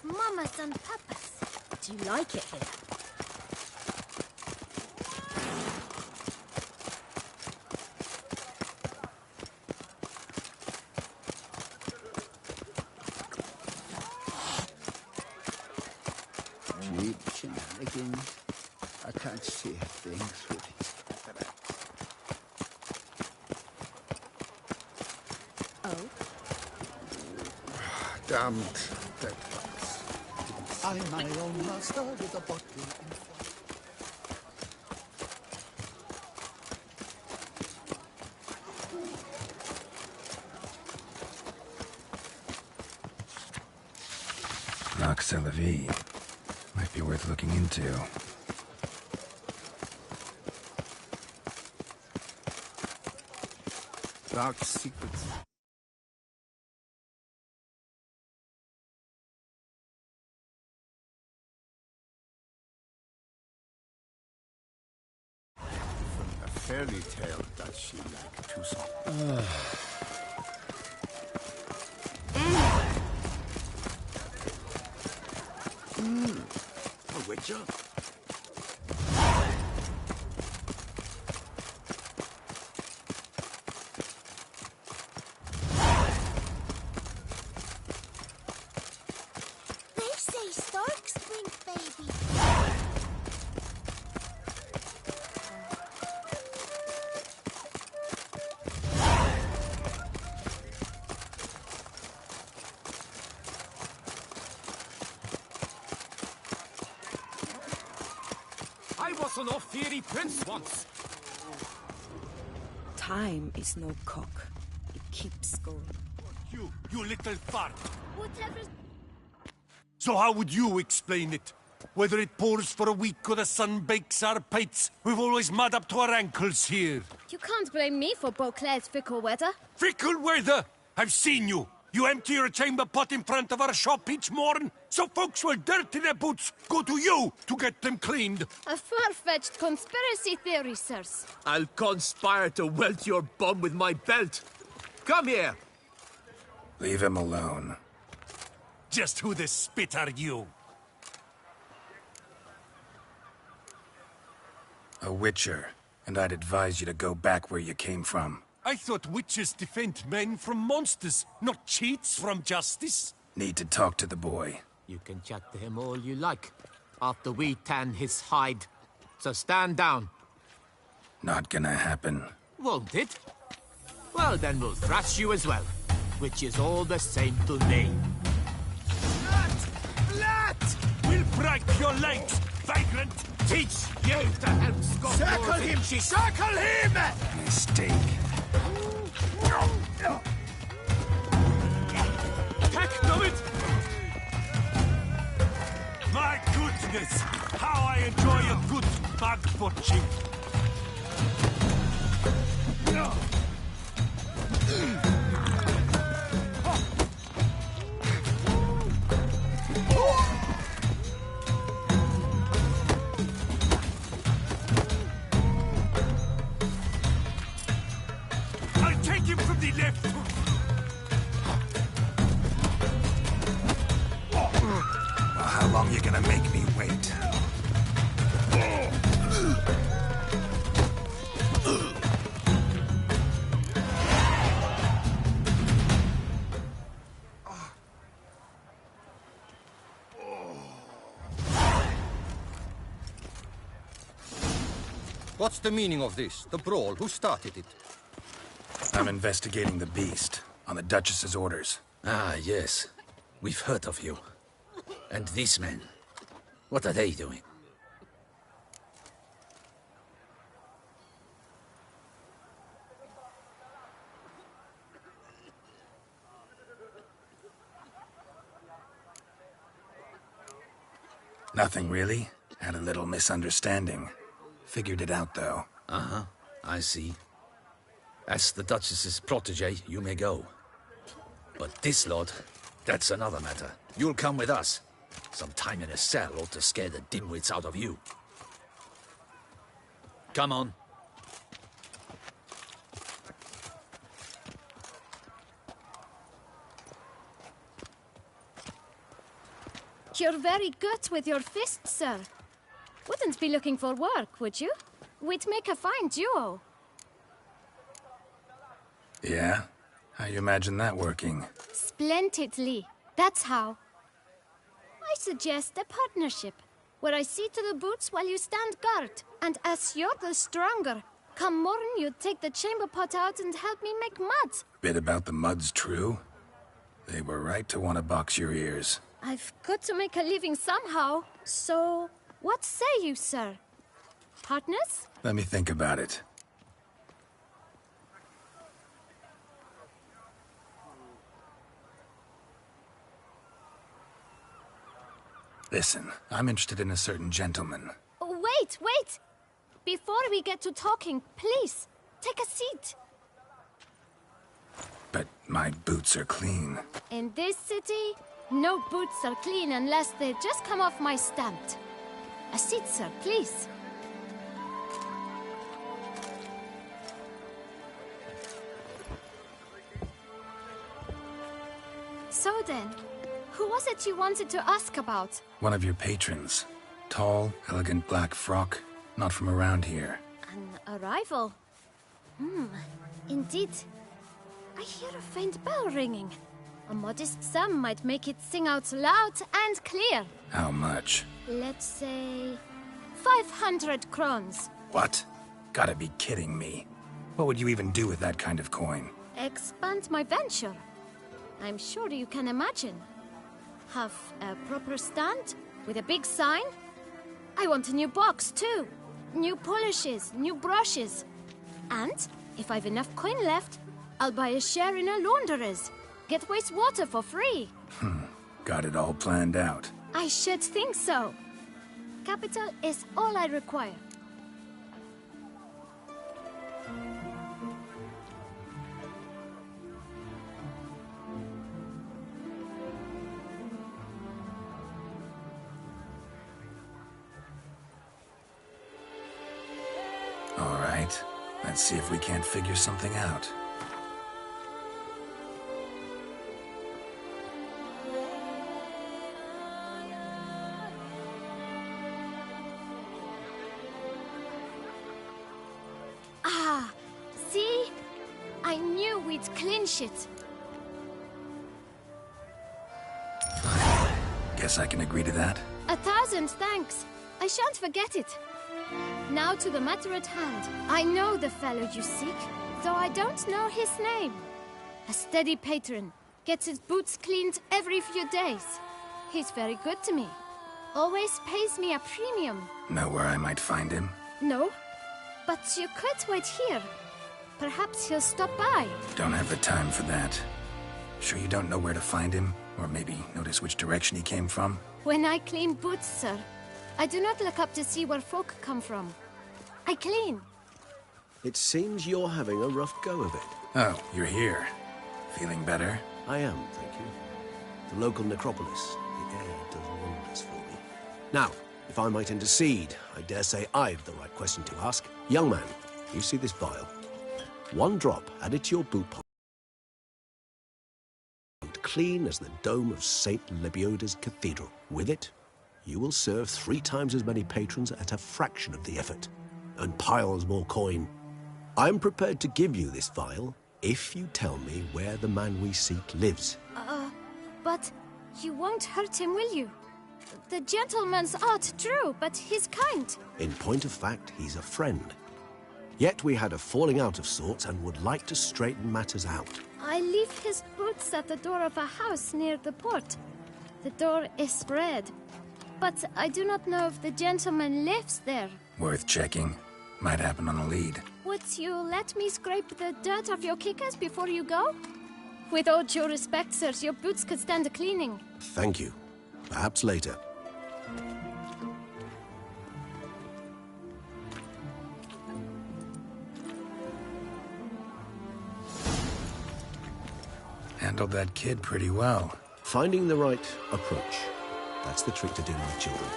of mamas and papas. Do you like it here? Cheap shenanigans. I can't see a thing through these cataracts. Oh? Damned bedbugs. I'm my own master with a bottle in flight. Knox a la vie. Might be worth looking into. Dark secrets. From a fairy tale that she liked to song. A witcher? They say storks bring babies. I was an off-fairy prince once. Time is no cock. It keeps going. You little fart. Whatever. So how would you explain it? Whether it pours for a week or the sun bakes our pates, we've always mud up to our ankles here. You can't blame me for Beauclair's fickle weather. Fickle weather! I've seen you. You empty your chamber pot in front of our shop each morn, so folks will dirty their boots, go to you to get them cleaned. A far-fetched conspiracy theory, sirs. I'll conspire to welt your bum with my belt. Come here. Leave him alone. Just who the spit are you? A witcher, and I'd advise you to go back where you came from. I thought witches defend men from monsters, not cheats from justice. Need to talk to the boy. You can chat to him all you like, after we tan his hide. So stand down. Not gonna happen. Won't it? Well, then we'll thrash you as well, which is all the same to me. Let! We'll break your legs, vagrant! Teach you to help Scott. Circle him, she circle him! Mistake. Heck of it! My goodness! How I enjoy a good bug butching! I'll take him from the left! Well, how long you gonna make me wait? What's the meaning of this? The brawl? Who started it? I'm investigating the beast, on the Duchess's orders. Ah, yes. We've heard of you. And these men, what are they doing? Nothing really. Had a little misunderstanding. Figured it out, though. Uh-huh, I see. As the Duchess's protege, you may go. But this lot, that's another matter. You'll come with us. Some time in a cell ought to scare the dimwits out of you. Come on. You're very good with your fists, sir. Wouldn't be looking for work, would you? We'd make a fine duo. Yeah? How you imagine that working? Splendidly. That's how. I suggest a partnership, where I see to the boots while you stand guard. And as you're the stronger, come morn you take the chamber pot out and help me make mud. Bit about the mud's true? They were right to want to box your ears. I've got to make a living somehow, so what say you, sir? Partners? Let me think about it. Listen, I'm interested in a certain gentleman. Wait! Before we get to talking, please, take a seat. But my boots are clean. In this city, no boots are clean unless they just come off my stamp. A seat, sir, please. So then, who was it you wanted to ask about? One of your patrons. Tall, elegant black frock. Not from around here. An arrival? Indeed. I hear a faint bell ringing. A modest sum might make it sing out loud and clear. How much? Let's say 500 crowns. What? Gotta be kidding me. What would you even do with that kind of coin? Expand my venture. I'm sure you can imagine. Have a proper stand with a big sign. I want a new box too. New polishes, new brushes. And if I've enough coin left, I'll buy a share in a launderer's. Get wastewater for free. Got it all planned out. I should think so. Capital is all I require. All right. Let's see if we can't figure something out. See? I knew we'd clinch it. Guess I can agree to that. 1,000 thanks. I shan't forget it. Now to the matter at hand. I know the fellow you seek, though I don't know his name. A steady patron. Gets his boots cleaned every few days. He's very good to me. Always pays me a premium. Know where I might find him? No, but you could wait here. Perhaps he'll stop by. Don't have the time for that. Sure you don't know where to find him? Or maybe notice which direction he came from? When I clean boots, sir, I do not look up to see where folk come from. I clean. It seems you're having a rough go of it. Oh, you're here. Feeling better? I am, thank you. The local necropolis. The air does wonders for me. Now, if I might intercede, I dare say I've the right question to ask. Young man, you see this vial? One drop added to your boot pocket, clean as the dome of St. Lebioda's Cathedral. With it, you will serve 3 times as many patrons at a fraction of the effort, and piles more coin. I'm prepared to give you this vial if you tell me where the man we seek lives. But you won't hurt him, will you? The gentleman's odd, true, but he's kind. In point of fact, he's a friend. Yet we had a falling out of sorts and would like to straighten matters out. I leave his boots at the door of a house near the port. The door is red, but I do not know if the gentleman lives there. Worth checking. Might happen on a lead. Would you let me scrape the dirt off your kickers before you go? With all due respect, sirs, your boots could stand a cleaning. Thank you. Perhaps later. Handled that kid pretty well. Finding the right approach. That's the trick to dealing with children.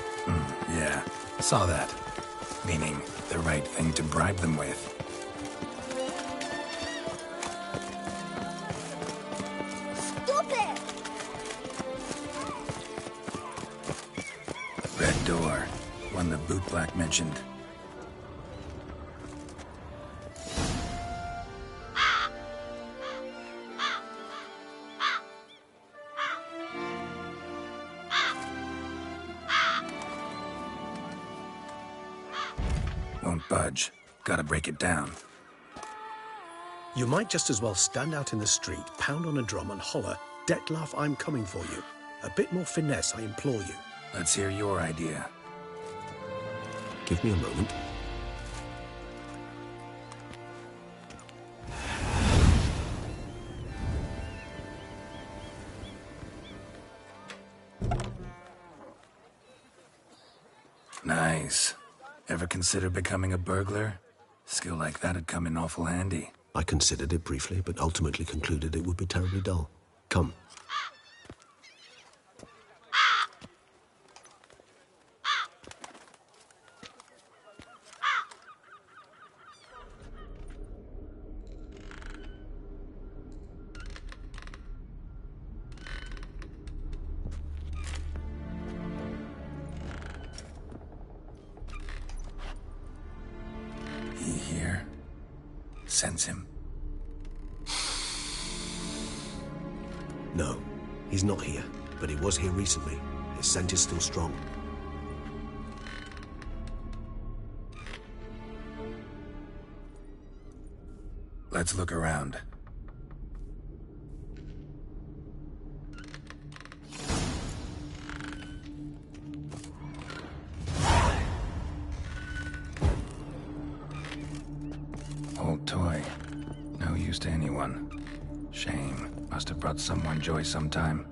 Yeah, saw that. Meaning, the right thing to bribe them with. Stop it! door. One the bootblack mentioned. Won't budge. Gotta break it down. You might just as well stand out in the street, pound on a drum and holler, "Detlef, I'm coming for you." A bit more finesse, I implore you. Let's hear your idea. Give me a moment. Nice. Ever consider becoming a burglar? Skill like that'd come in awful handy. I considered it briefly, but ultimately concluded it would be terribly dull. Come. He here? Sense him. No, he's not here, but he was here recently. His scent is still strong. Let's look around. Old toy. No use to anyone. Shame. Must have brought someone joy sometime.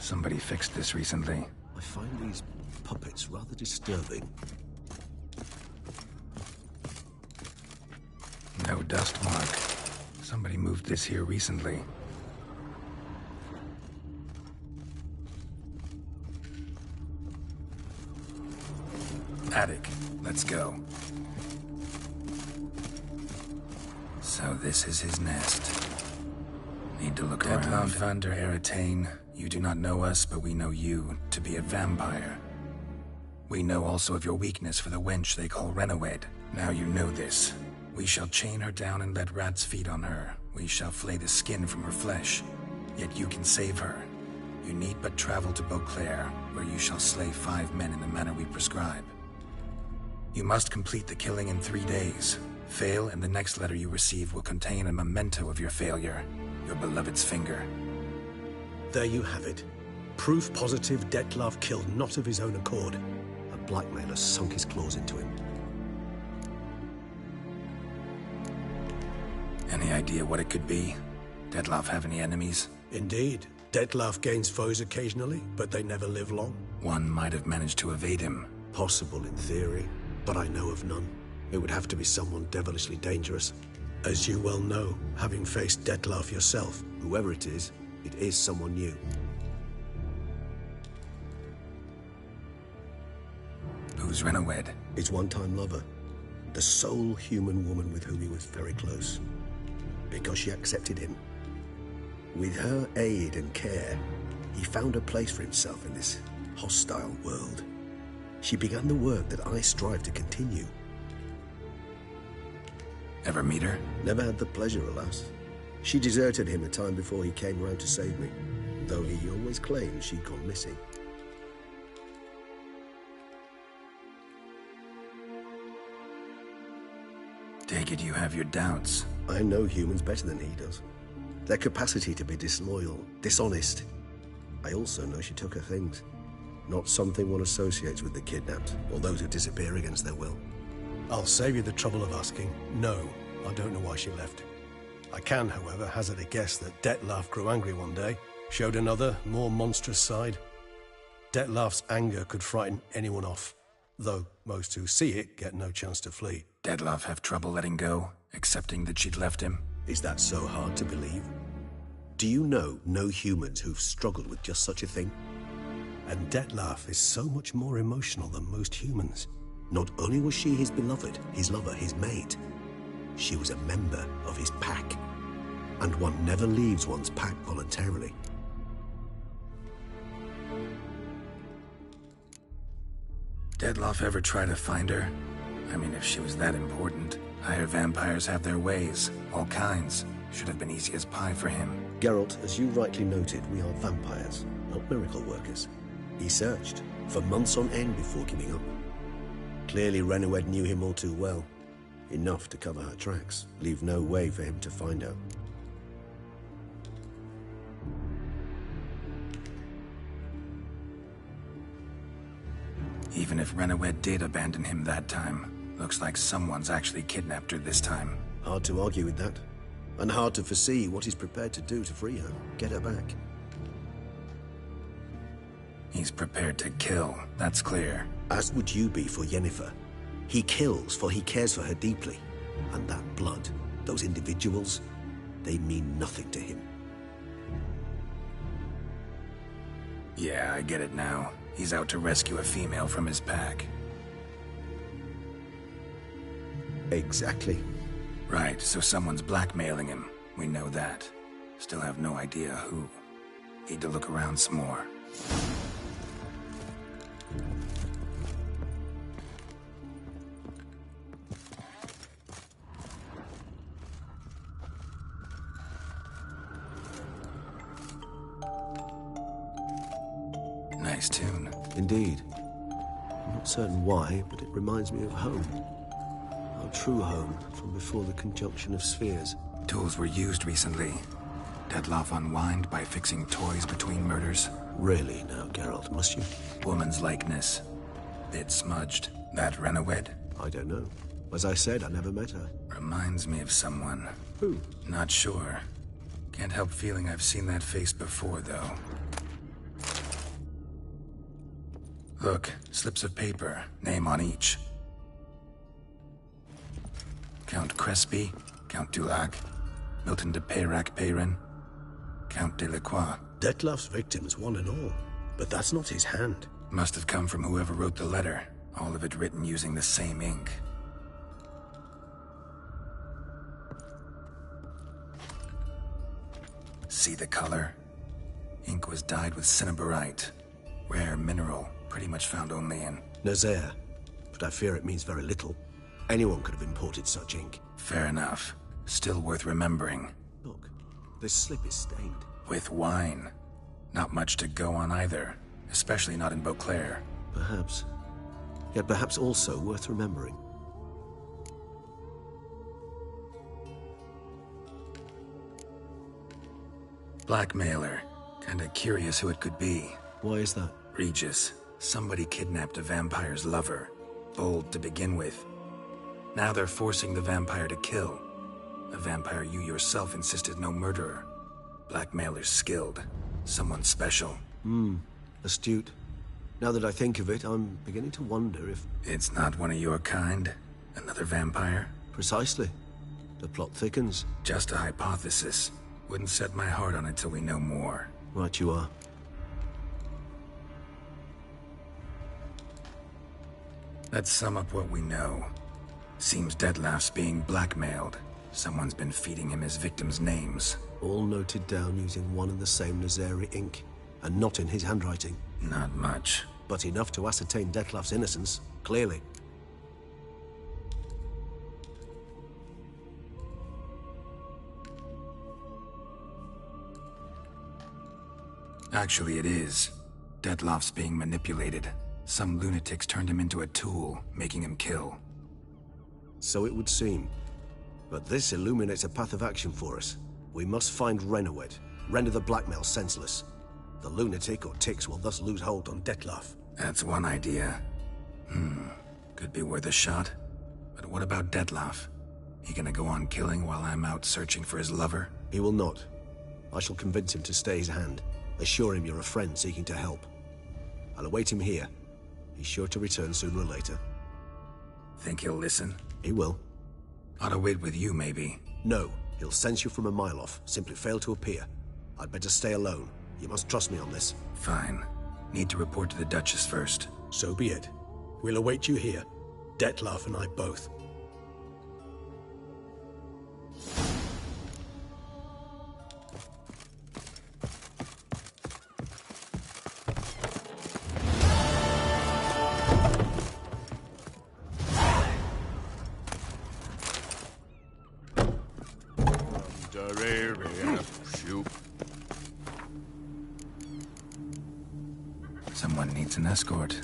Somebody fixed this recently. I find these puppets rather disturbing. No dust mark. Somebody moved this here recently. Attic. Let's go. So this is his nest. Need to look around. Deadlauf van der Eretain. You do not know us, but we know you to be a vampire. We know also of your weakness for the wench they call Renowed. Now you know this. We shall chain her down and let rats feed on her. We shall flay the skin from her flesh. Yet you can save her. You need but travel to Beauclair, where you shall slay 5 men in the manner we prescribe. You must complete the killing in 3 days. Fail, and the next letter you receive will contain a memento of your failure. Your beloved's finger. There you have it. Proof positive Dettlaff killed not of his own accord. A blackmailer sunk his claws into him. Any idea what it could be? Dettlaff have any enemies? Indeed. Dettlaff gains foes occasionally, but they never live long. One might have managed to evade him. Possible in theory, but I know of none. It would have to be someone devilishly dangerous. As you well know, having faced Dettlaff yourself, whoever it is someone new. Who's Renowed? His one-time lover. The sole human woman with whom he was very close. Because she accepted him. With her aid and care, he found a place for himself in this hostile world. She began the work that I strive to continue. Ever meet her? Never had the pleasure, alas. She deserted him a time before he came round to save me, though he always claimed she'd gone missing. Take it you have your doubts. I know humans better than he does. Their capacity to be disloyal, dishonest. I also know she took her things. Not something one associates with the kidnapped, or those who disappear against their will. I'll save you the trouble of asking. No, I don't know why she left. I can, however, hazard a guess that Dettlaff grew angry one day, showed another, more monstrous side. Dettlaff's anger could frighten anyone off, though most who see it get no chance to flee. Dettlaff have trouble letting go, accepting that she'd left him? Is that so hard to believe? Do you know no humans who've struggled with just such a thing? And Dettlaff is so much more emotional than most humans. Not only was she his beloved, his lover, his mate, she was a member of his pack. And one never leaves one's pack voluntarily. Dettlaff ever try to find her? I mean, if she was that important. Higher vampires have their ways, all kinds. Should have been easy as pie for him. Geralt, as you rightly noted, we are vampires, not miracle workers. He searched for months on end before giving up. Clearly Renowed knew him all too well. Enough to cover her tracks, leave no way for him to find her. Even if Renowed did abandon him that time, looks like someone's actually kidnapped her this time. Hard to argue with that. And hard to foresee what he's prepared to do to free her, get her back. He's prepared to kill, that's clear. As would you be for Yennefer. He kills for he cares for her deeply. And that blood, those individuals, they mean nothing to him. Yeah, I get it now. He's out to rescue a female from his pack. Exactly. Right, so someone's blackmailing him. We know that. Still have no idea who. Need to look around some more. Nice tune. Indeed. I'm not certain why, but it reminds me of home. Our true home from before the conjunction of spheres. Tools were used recently. Dettlaff unwind by fixing toys between murders. Really now, Geralt, must you? Woman's likeness. Bit smudged. That Renowed? I don't know. As I said, I never met her. Reminds me of someone. Who? Not sure. Can't help feeling I've seen that face before, though. Look, slips of paper, name on each. Count Crespi, Count Dulac, Milton de Peyrac-Peyrin, Count de Lacroix. Detlef's victims, one and all. But that's not his hand. Must have come from whoever wrote the letter, all of it written using the same ink. See the color? Ink was dyed with cinnabarite. Rare mineral, pretty much found only in Nazaire. But I fear it means very little. Anyone could have imported such ink. Fair enough. Still worth remembering. Look, this slip is stained. With wine. Not much to go on either. Especially not in Beauclair. Perhaps. Yet perhaps also worth remembering. Blackmailer. Kinda curious who it could be. Why is that? Regis. Somebody kidnapped a vampire's lover. Bold to begin with. Now they're forcing the vampire to kill. A vampire you yourself insisted no murderer. Blackmailer's skilled. Someone special. Astute. Now that I think of it, I'm beginning to wonder if... It's not one of your kind? Another vampire? Precisely. The plot thickens. Just a hypothesis. Wouldn't set my heart on it till we know more. Right you are. Let's sum up what we know. Seems Detlef's being blackmailed. Someone's been feeding him his victims' names. All noted down using one and the same Nazari ink, and not in his handwriting. Not much. But enough to ascertain Detlef's innocence, clearly. Actually, it is. Detlef's being manipulated. Some lunatics turned him into a tool, making him kill. So it would seem. But this illuminates a path of action for us. We must find Renowed, render the blackmail senseless. The lunatic or ticks will thus lose hold on Detlef. That's one idea. Could be worth a shot. But what about Detlef? He gonna go on killing while I'm out searching for his lover? He will not. I shall convince him to stay his hand. Assure him you're a friend seeking to help. I'll await him here. He's sure to return sooner or later. Think he'll listen? He will. Ought to wait with you, maybe. No, he'll sense you from a mile off. Simply fail to appear. I'd better stay alone. You must trust me on this. Fine. Need to report to the Duchess first. So be it. We'll await you here. Detlef and I both. Someone needs an escort.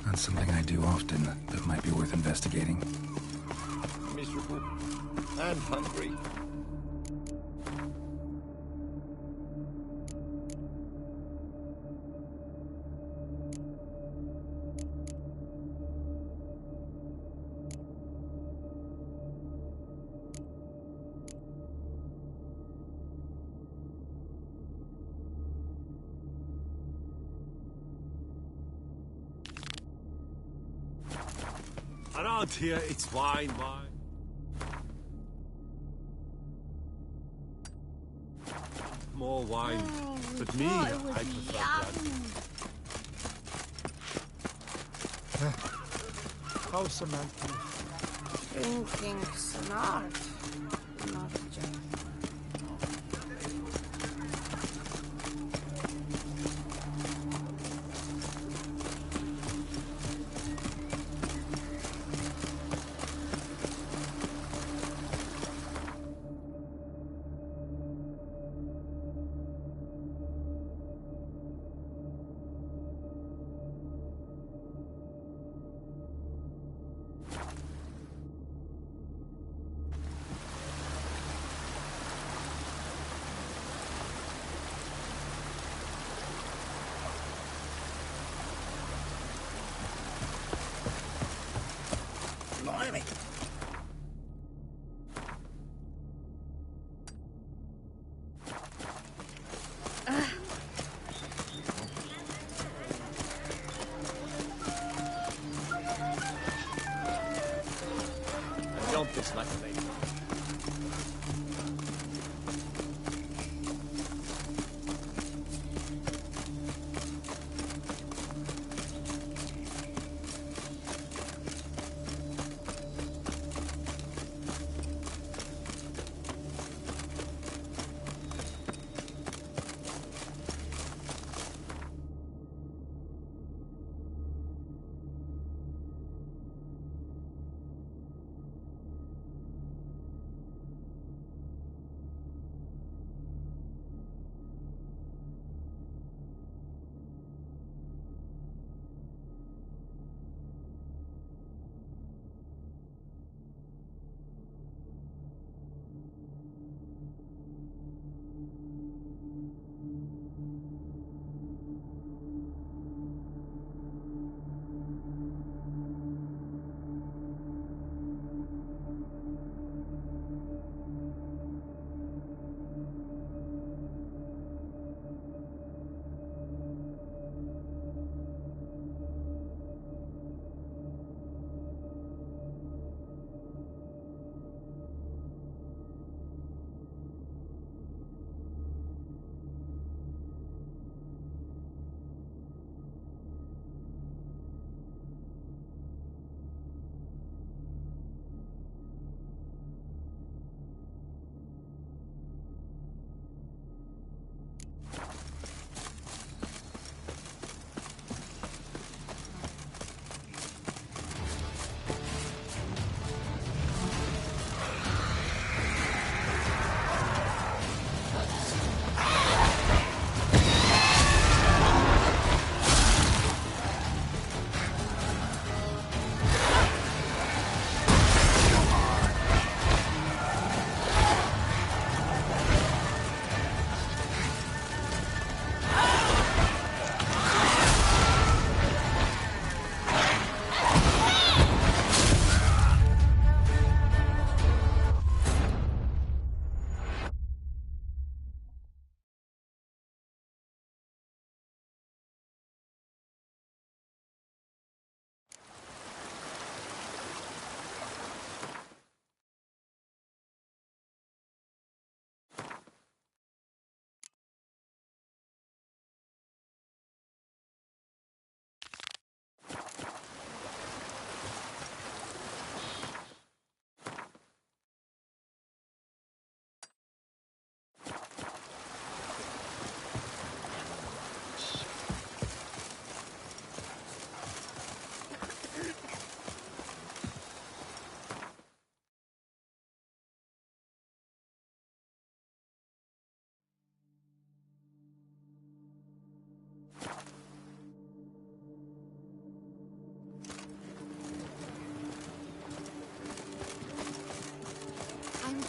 Not something I do often, but might be worth investigating. Miserable and hungry. Around here, it's wine. More wine. But me, I prefer blood. How's Samantha? Drinking smart, not just.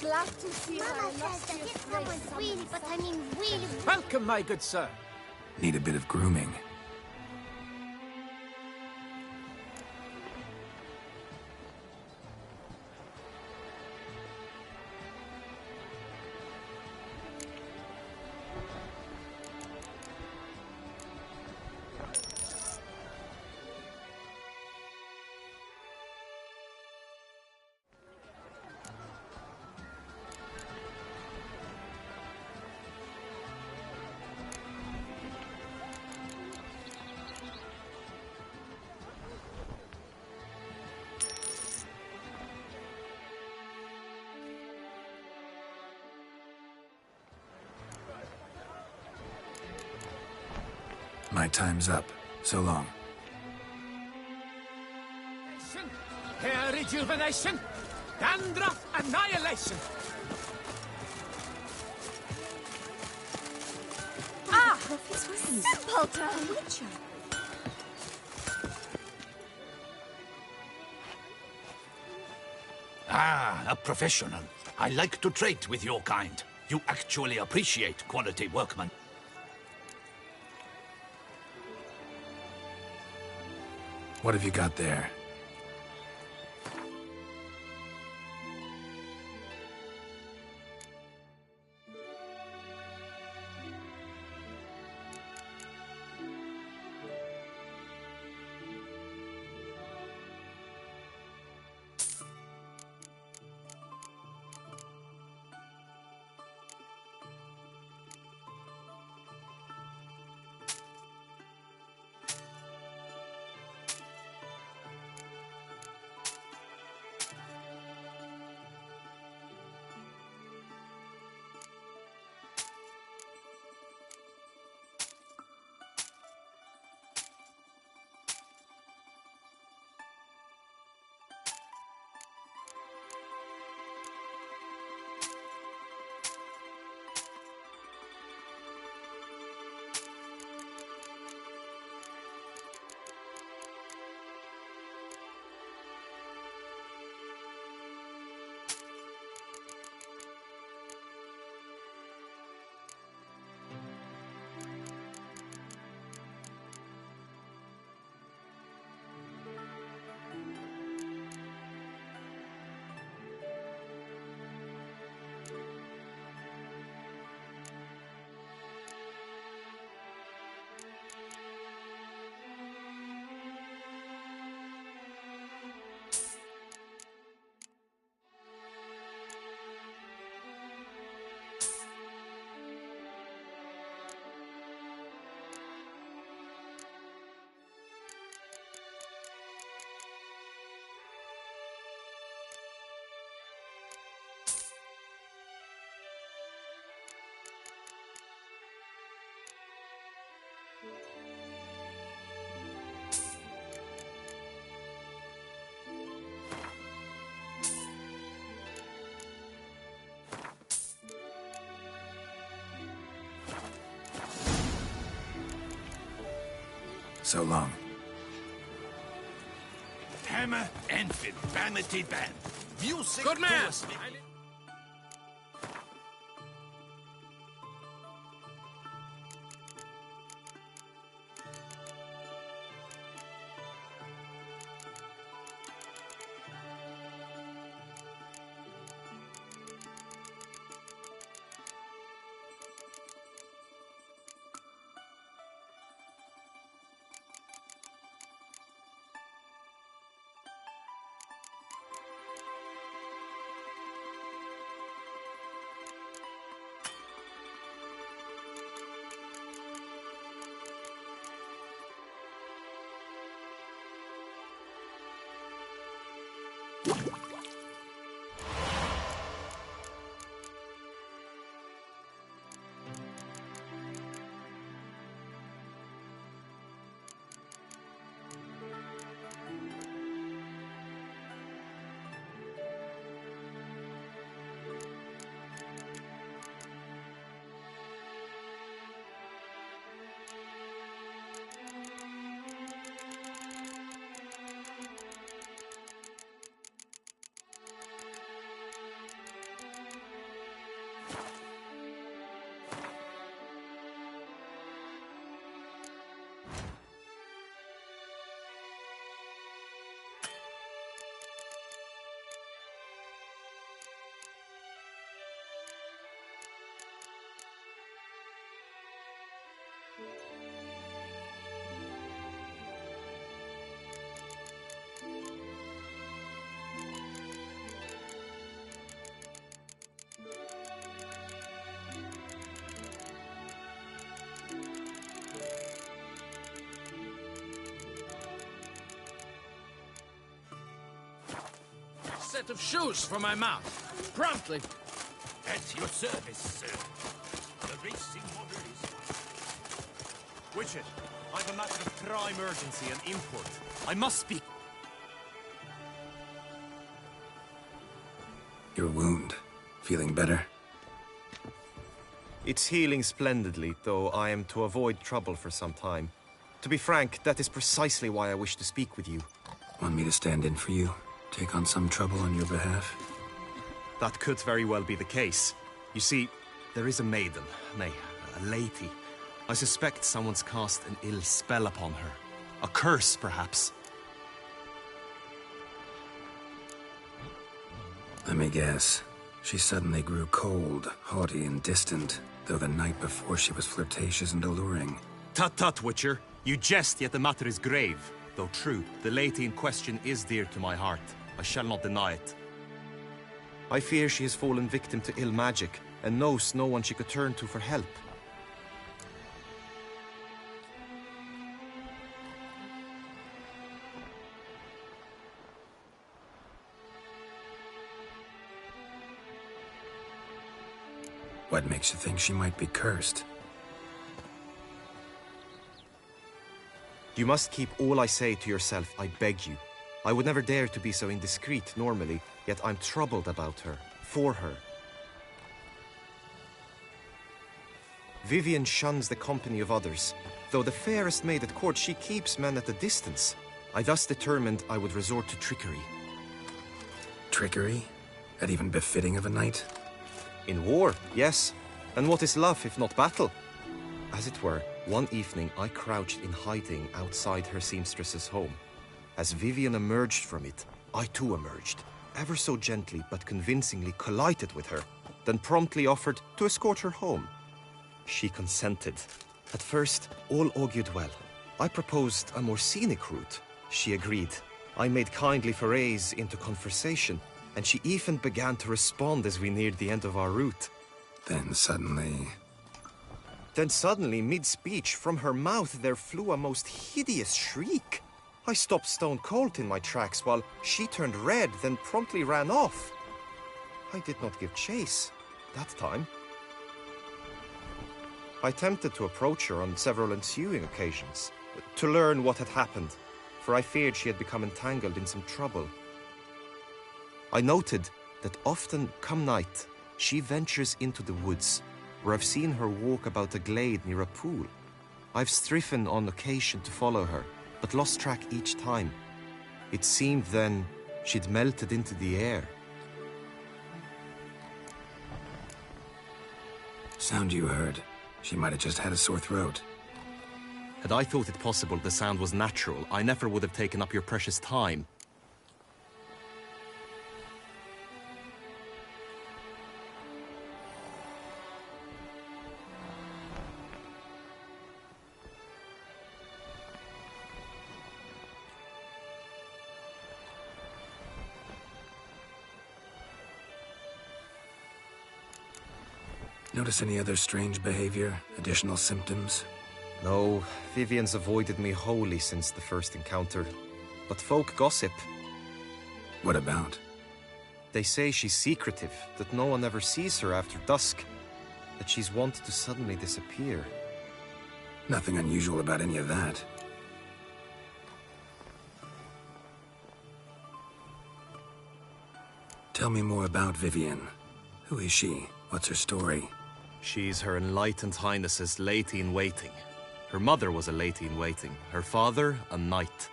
glad to see Mama says that if someone's really, but I mean really... Welcome, my good sir. Need a bit of grooming. My time's up. So long. Hair rejuvenation, dandruff annihilation. Ah, simpleton! Witcher. Ah, a professional. I like to trade with your kind. You actually appreciate quality workmen. What have you got there? So long. Hammer, Enfield, vanity band. Music. Good man. set of shoes for my mount. Promptly. At your service, sir. The racing model is... Witcher, I've a matter of prime urgency and import. I must speak. Your wound. Feeling better? It's healing splendidly, though I am to avoid trouble for some time. To be frank, that is precisely why I wish to speak with you. Want me to stand in for you? Take on some trouble on your behalf? That could very well be the case. You see, there is a maiden, nay, a lady. I suspect someone's cast an ill spell upon her. A curse, perhaps. Let me guess. She suddenly grew cold, haughty, and distant, though the night before she was flirtatious and alluring. Tut tut, Witcher. You jest, yet the matter is grave. Though true, the lady in question is dear to my heart. I shall not deny it. I fear she has fallen victim to ill magic, and knows no one she could turn to for help. What makes you think she might be cursed? You must keep all I say to yourself, I beg you. I would never dare to be so indiscreet normally, yet I'm troubled about her, for her. Vivian shuns the company of others. Though the fairest maid at court, she keeps men at a distance. I thus determined I would resort to trickery. Trickery? That even befitting of a knight? In war, yes. And what is love if not battle? As it were, one evening I crouched in hiding outside her seamstress's home. As Vivian emerged from it, I too emerged, ever so gently but convincingly collided with her, then promptly offered to escort her home. She consented. At first, all augured well. I proposed a more scenic route. She agreed. I made kindly forays into conversation, and she even began to respond as we neared the end of our route. Then suddenly, mid-speech, from her mouth there flew a most hideous shriek. I stopped stone cold in my tracks while she turned red, then promptly ran off. I did not give chase that time. I attempted to approach her on several ensuing occasions, to learn what had happened, for I feared she had become entangled in some trouble. I noted that often, come night, she ventures into the woods, where I've seen her walk about a glade near a pool. I've striven on occasion to follow her, but lost track each time. It seemed then she'd melted into the air. Sound you heard. She might have just had a sore throat. Had I thought it possible the sound was natural, I never would have taken up your precious time. Notice any other strange behavior? Additional symptoms? No, Vivian's avoided me wholly since the first encounter. But folk gossip. What about? They say she's secretive, that no one ever sees her after dusk, that she's wont to suddenly disappear. Nothing unusual about any of that. Tell me more about Vivian. Who is she? What's her story? She's Her Enlightened Highness's lady-in-waiting. Her mother was a lady-in-waiting, her father a knight.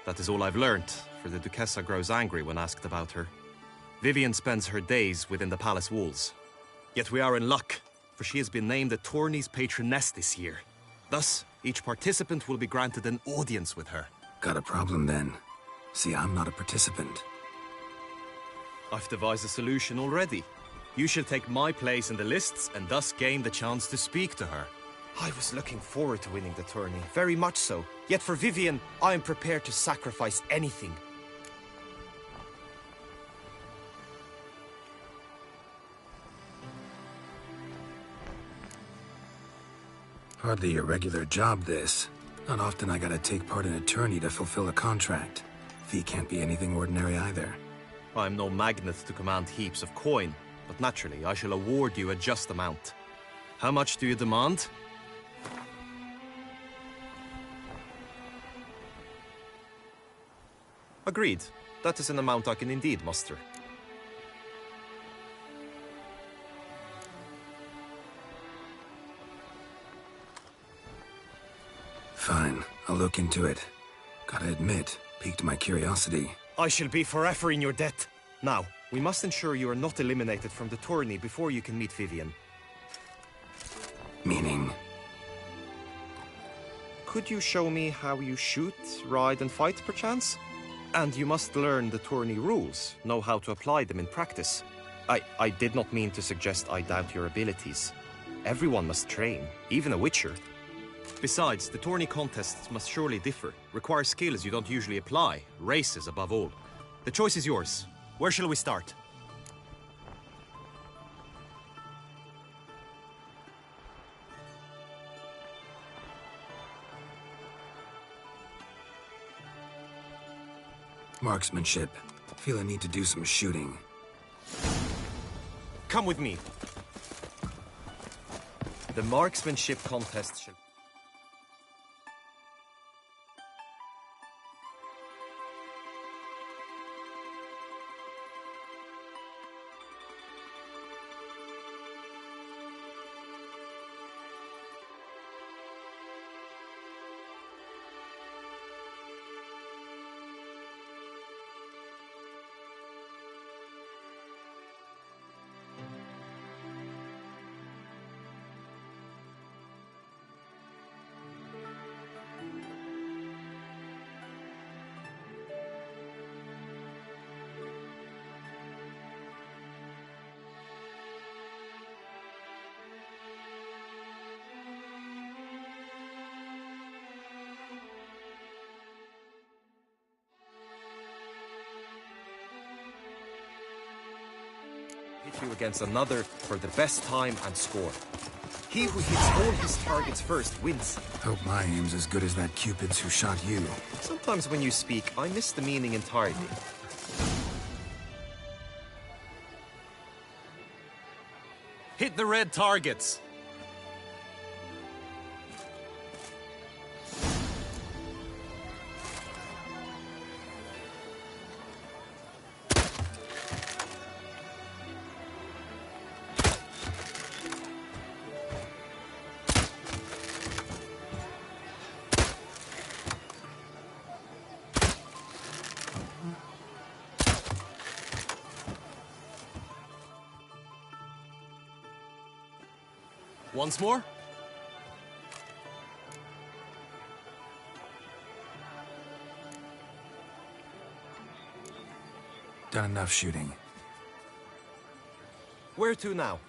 That is all I've learnt, for the Duchessa grows angry when asked about her. Vivian spends her days within the palace walls. Yet we are in luck, for she has been named the tourney's patroness this year. Thus, each participant will be granted an audience with her. Got a problem then. See, I'm not a participant. I've devised a solution already. You shall take my place in the lists and thus gain the chance to speak to her. I was looking forward to winning the tourney, very much so. Yet for Vivian, I am prepared to sacrifice anything. Hardly a regular job, this. Not often I gotta take part in a tourney to fulfill a contract. Fee can't be anything ordinary either. I am no magnet to command heaps of coin, but naturally I shall award you a just amount. How much do you demand? Agreed. That is an amount I can indeed muster. Fine, I'll look into it. Gotta admit, piqued my curiosity. I shall be forever in your debt. Now, we must ensure you are not eliminated from the tourney before you can meet Vivian. Meaning? Could you show me how you shoot, ride and fight, perchance? And you must learn the tourney rules, know how to apply them in practice. I did not mean to suggest I doubt your abilities. Everyone must train, even a witcher. Besides, the tourney contests must surely differ, require skills you don't usually apply, races above all. The choice is yours. Where shall we start? Marksmanship. Feel I need to do some shooting. Come with me. The marksmanship contest shall... Hit you against another for the best time and score. He who hits all his targets first wins. Hope my aim's as good as that Cupid's who shot you. Sometimes when you speak, I miss the meaning entirely. Hit the red targets. Once more? Done enough shooting. Where to now?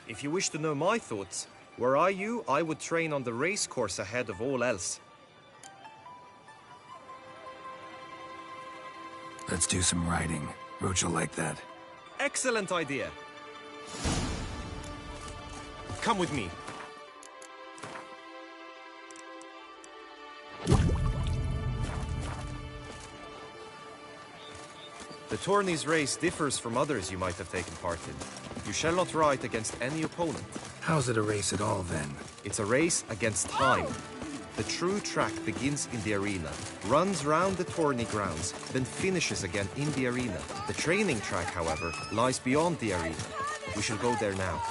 If you wish to know my thoughts, were I you, I would train on the race course ahead of all else. Let's do some riding. Roach will like that. Excellent idea. Come with me. The tourney's race differs from others you might have taken part in. You shall not ride against any opponent. How's it a race at all, then? It's a race against time. The true track begins in the arena, runs round the tourney grounds, then finishes again in the arena. The training track, however, lies beyond the arena. We shall go there now.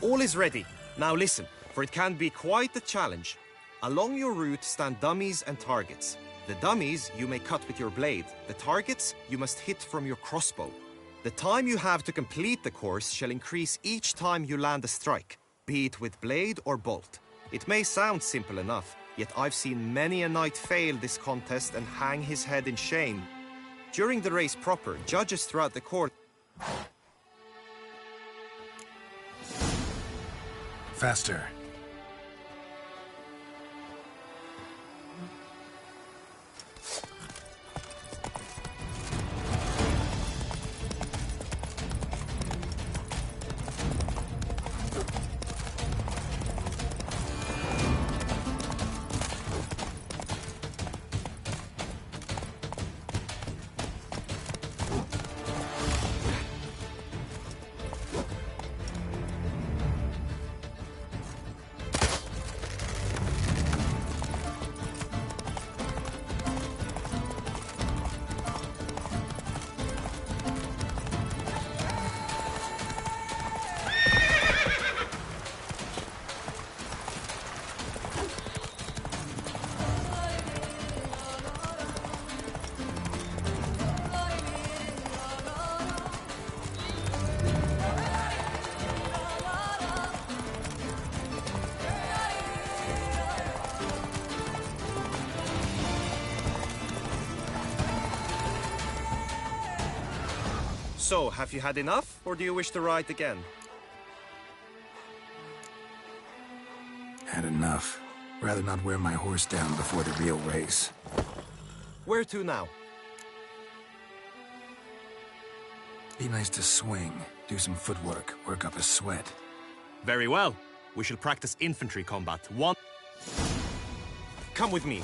All is ready. Now listen, for it can be quite a challenge. Along your route stand dummies and targets. The dummies you may cut with your blade. The targets you must hit from your crossbow. The time you have to complete the course shall increase each time you land a strike, be it with blade or bolt. It may sound simple enough, yet I've seen many a knight fail this contest and hang his head in shame. During the race proper, judges throughout the court Faster. So, have you had enough, or do you wish to ride again? Had enough. Rather not wear my horse down before the real race. Where to now? Be nice to swing, do some footwork, work up a sweat. Very well. We shall practice infantry combat. Come with me.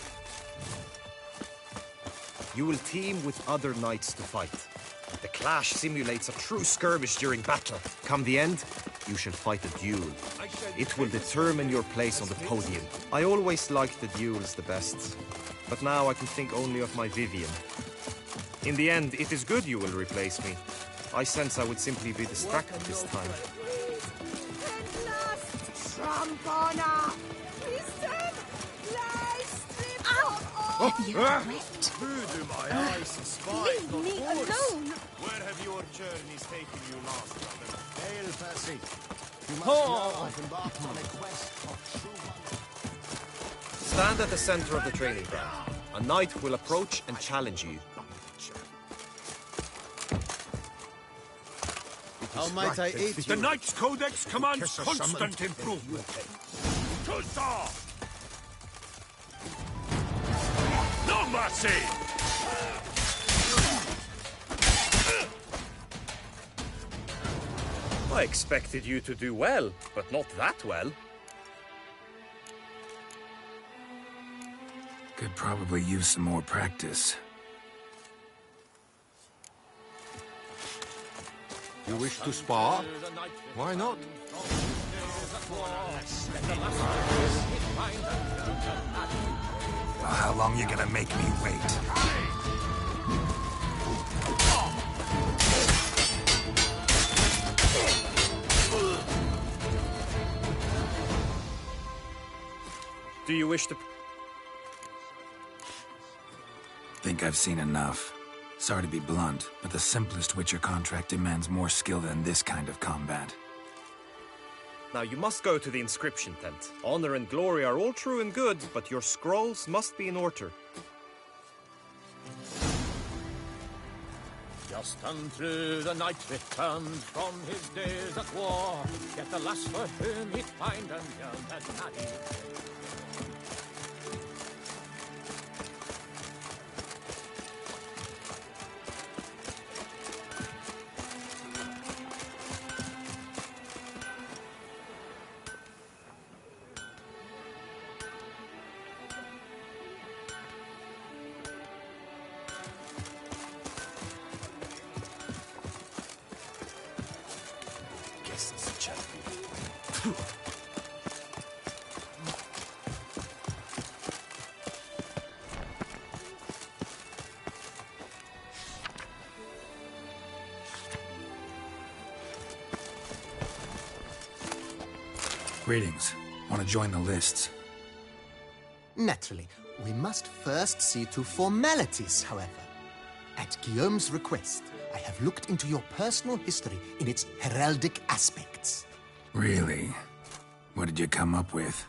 You will team with other knights to fight. The clash simulates a true skirmish during battle. Come the end, you shall fight a duel. It will determine your place on the podium. I always liked the duels the best, but now I can think only of my Vivian. In the end, it is good you will replace me. I sense I would simply be distracted this time. You're wet. Leave me alone! Where have your journeys taken you last, brother? Hail, Percy. You must know I've embarked on a quest of true... Stand at the center of the training ground. A knight will approach and challenge you. How might I aid you? The Knight's Codex commands constant improvement. Tusa! No mercy! I expected you to do well, but not that well. Could probably use some more practice. You wish to spar? Why not? Well, how long you gonna make me wait? Do you wish to... Think I've seen enough. Sorry to be blunt, but the simplest Witcher contract demands more skill than this kind of combat. Now you must go to the inscription tent. Honor and glory are all true and good, but your scrolls must be in order. Just unto the knight returned from his days at war, yet the lass for whom he'd find and young had married. Greetings. Want to join the lists? Naturally. We must first see to formalities, however. At Guillaume's request, I have looked into your personal history in its heraldic aspects. Really? What did you come up with?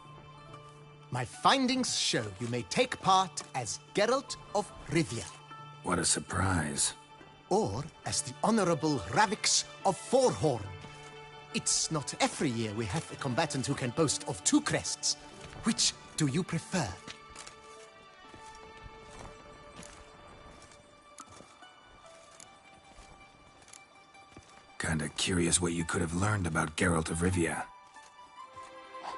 My findings show you may take part as Geralt of Rivia. What a surprise. Or as the Honorable Ravix of Forhorn. It's not every year we have a combatant who can boast of 2 crests. Which do you prefer? Kinda curious what you could have learned about Geralt of Rivia.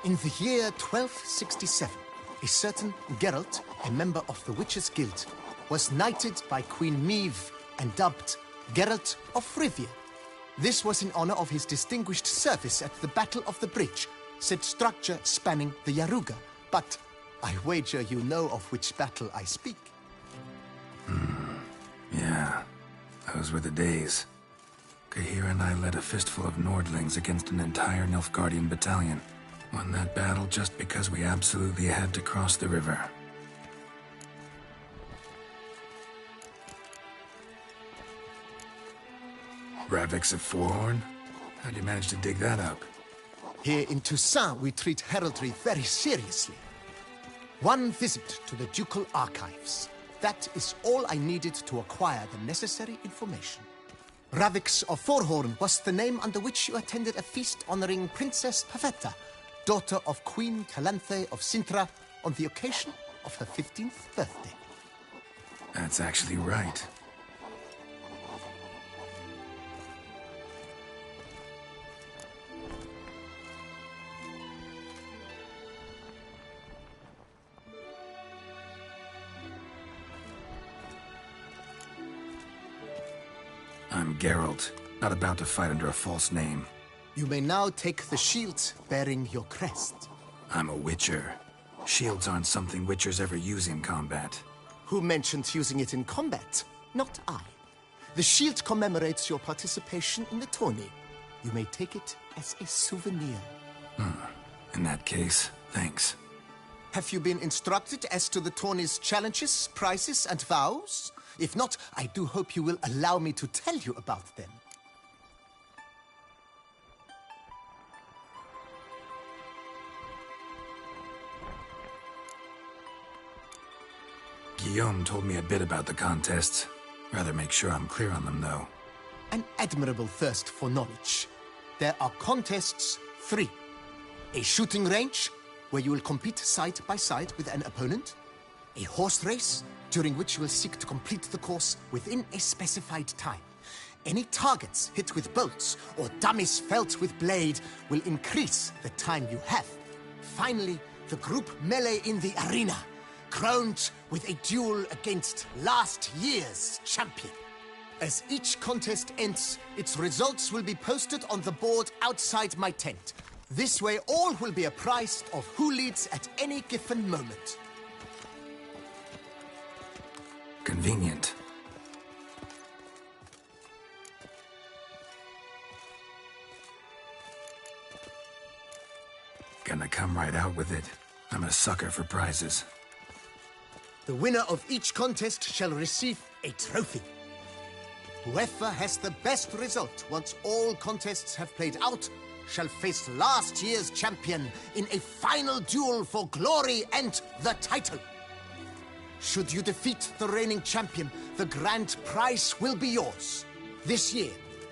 In the year 1267, a certain Geralt, a member of the Witches' Guild, was knighted by Queen Meve and dubbed Geralt of Rivia. This was in honor of his distinguished service at the Battle of the Bridge, said structure spanning the Yaruga. But I wager you know of which battle I speak. Yeah, those were the days. Kahir and I led a fistful of Nordlings against an entire Nilfgaardian battalion. Won that battle just because we absolutely had to cross the river. Ravix of Forehorn? How'd you manage to dig that up? Here in Toussaint, we treat heraldry very seriously. One visit to the Ducal Archives. That is all I needed to acquire the necessary information. Ravix of Forehorn was the name under which you attended a feast honoring Princess Pavetta, daughter of Queen Calanthe of Sintra, on the occasion of her 15th birthday. That's actually right. I'm Geralt, not about to fight under a false name. You may now take the shield bearing your crest. I'm a Witcher. Shields aren't something Witchers ever use in combat. Who mentioned using it in combat? Not I. The shield commemorates your participation in the tourney. You may take it as a souvenir. In that case, thanks. Have you been instructed as to the tourney's challenges, prizes, and vows? If not, I do hope you will allow me to tell you about them. Guillaume told me a bit about the contests. Rather make sure I'm clear on them, though. An admirable thirst for knowledge. There are contests 3. A shooting range, where you will compete side by side with an opponent. A horse race, during which you will seek to complete the course within a specified time. Any targets hit with bolts or dummies felt with blade will increase the time you have. Finally, the group melee in the arena, crowned with a duel against last year's champion. As each contest ends, its results will be posted on the board outside my tent. This way, all will be apprised of who leads at any given moment. Convenient. Gonna come right out with it. I'm a sucker for prizes. The winner of each contest shall receive a trophy. Whoever has the best result once all contests have played out shall face last year's champion in a final duel for glory and the title. Should you defeat the reigning champion, the grand prize will be yours. This year,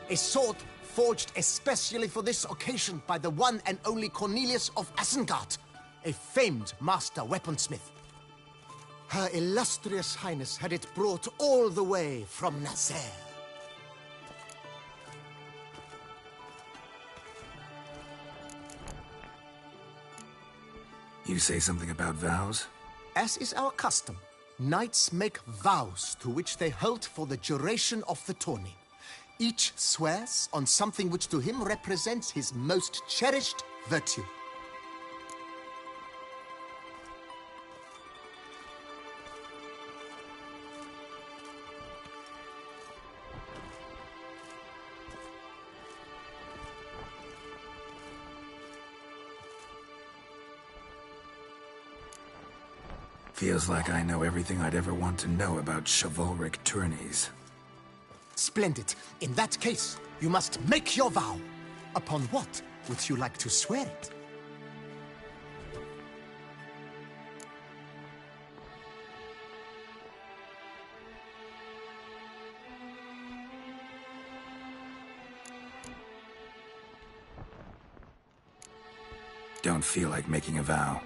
a sword forged especially for this occasion by the one and only Cornelius of Isengard, a famed master weaponsmith. Her illustrious highness had it brought all the way from Nazaire. You say something about vows? As is our custom, knights make vows to which they hold for the duration of the tourney. Each swears on something which to him represents his most cherished virtue. Feels like I know everything I'd ever want to know about chivalric tourneys. Splendid. In that case, you must make your vow. Upon what would you like to swear it? don't feel like making a vow.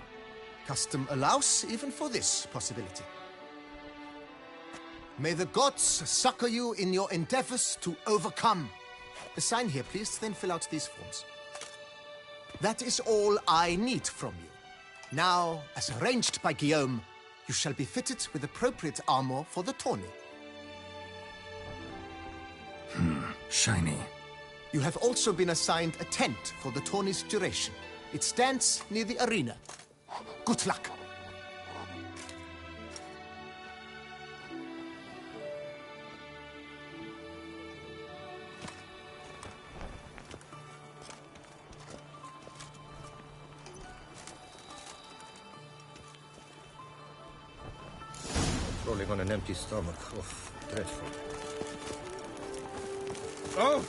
Custom allows even for this possibility. May the gods succor you in your endeavors to overcome. Sign here, please, then fill out these forms. That is all I need from you. Now, as arranged by Guillaume, you shall be fitted with appropriate armor for the tourney. Shiny. You have also been assigned a tent for the tourney's duration. It stands near the arena. Good luck. Rolling on an empty stomach. Oh, dreadful. Oh!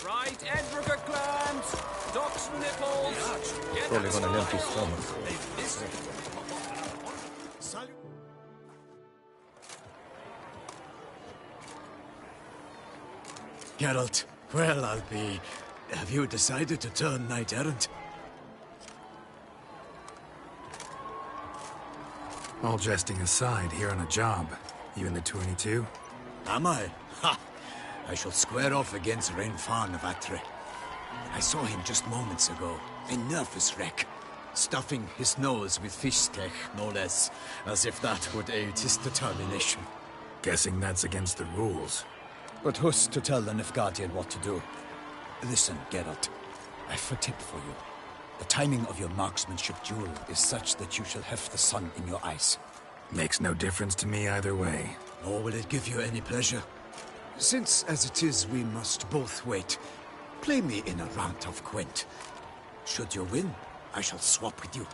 Right, Edrica clams, duck's nipples. Rolling on an empty stomach. Geralt, well, I'll be... Have you decided to turn knight-errant? All jesting aside, here on a job. You in the 22? Am I? Ha! I shall square off against Rainfan of Atre. I saw him just moments ago. A nervous wreck. Stuffing his nose with fish steak, no less. As if that would aid his determination. Guessing that's against the rules. But who's to tell the Nilfgaardian what to do? Listen, Geralt. I've a tip for you. The timing of your marksmanship duel is such that you shall have the sun in your eyes. Makes no difference to me either way. Nor will it give you any pleasure. Since, as it is, we must both wait, play me in a round of Gwent. Should you win, I shall swap with you.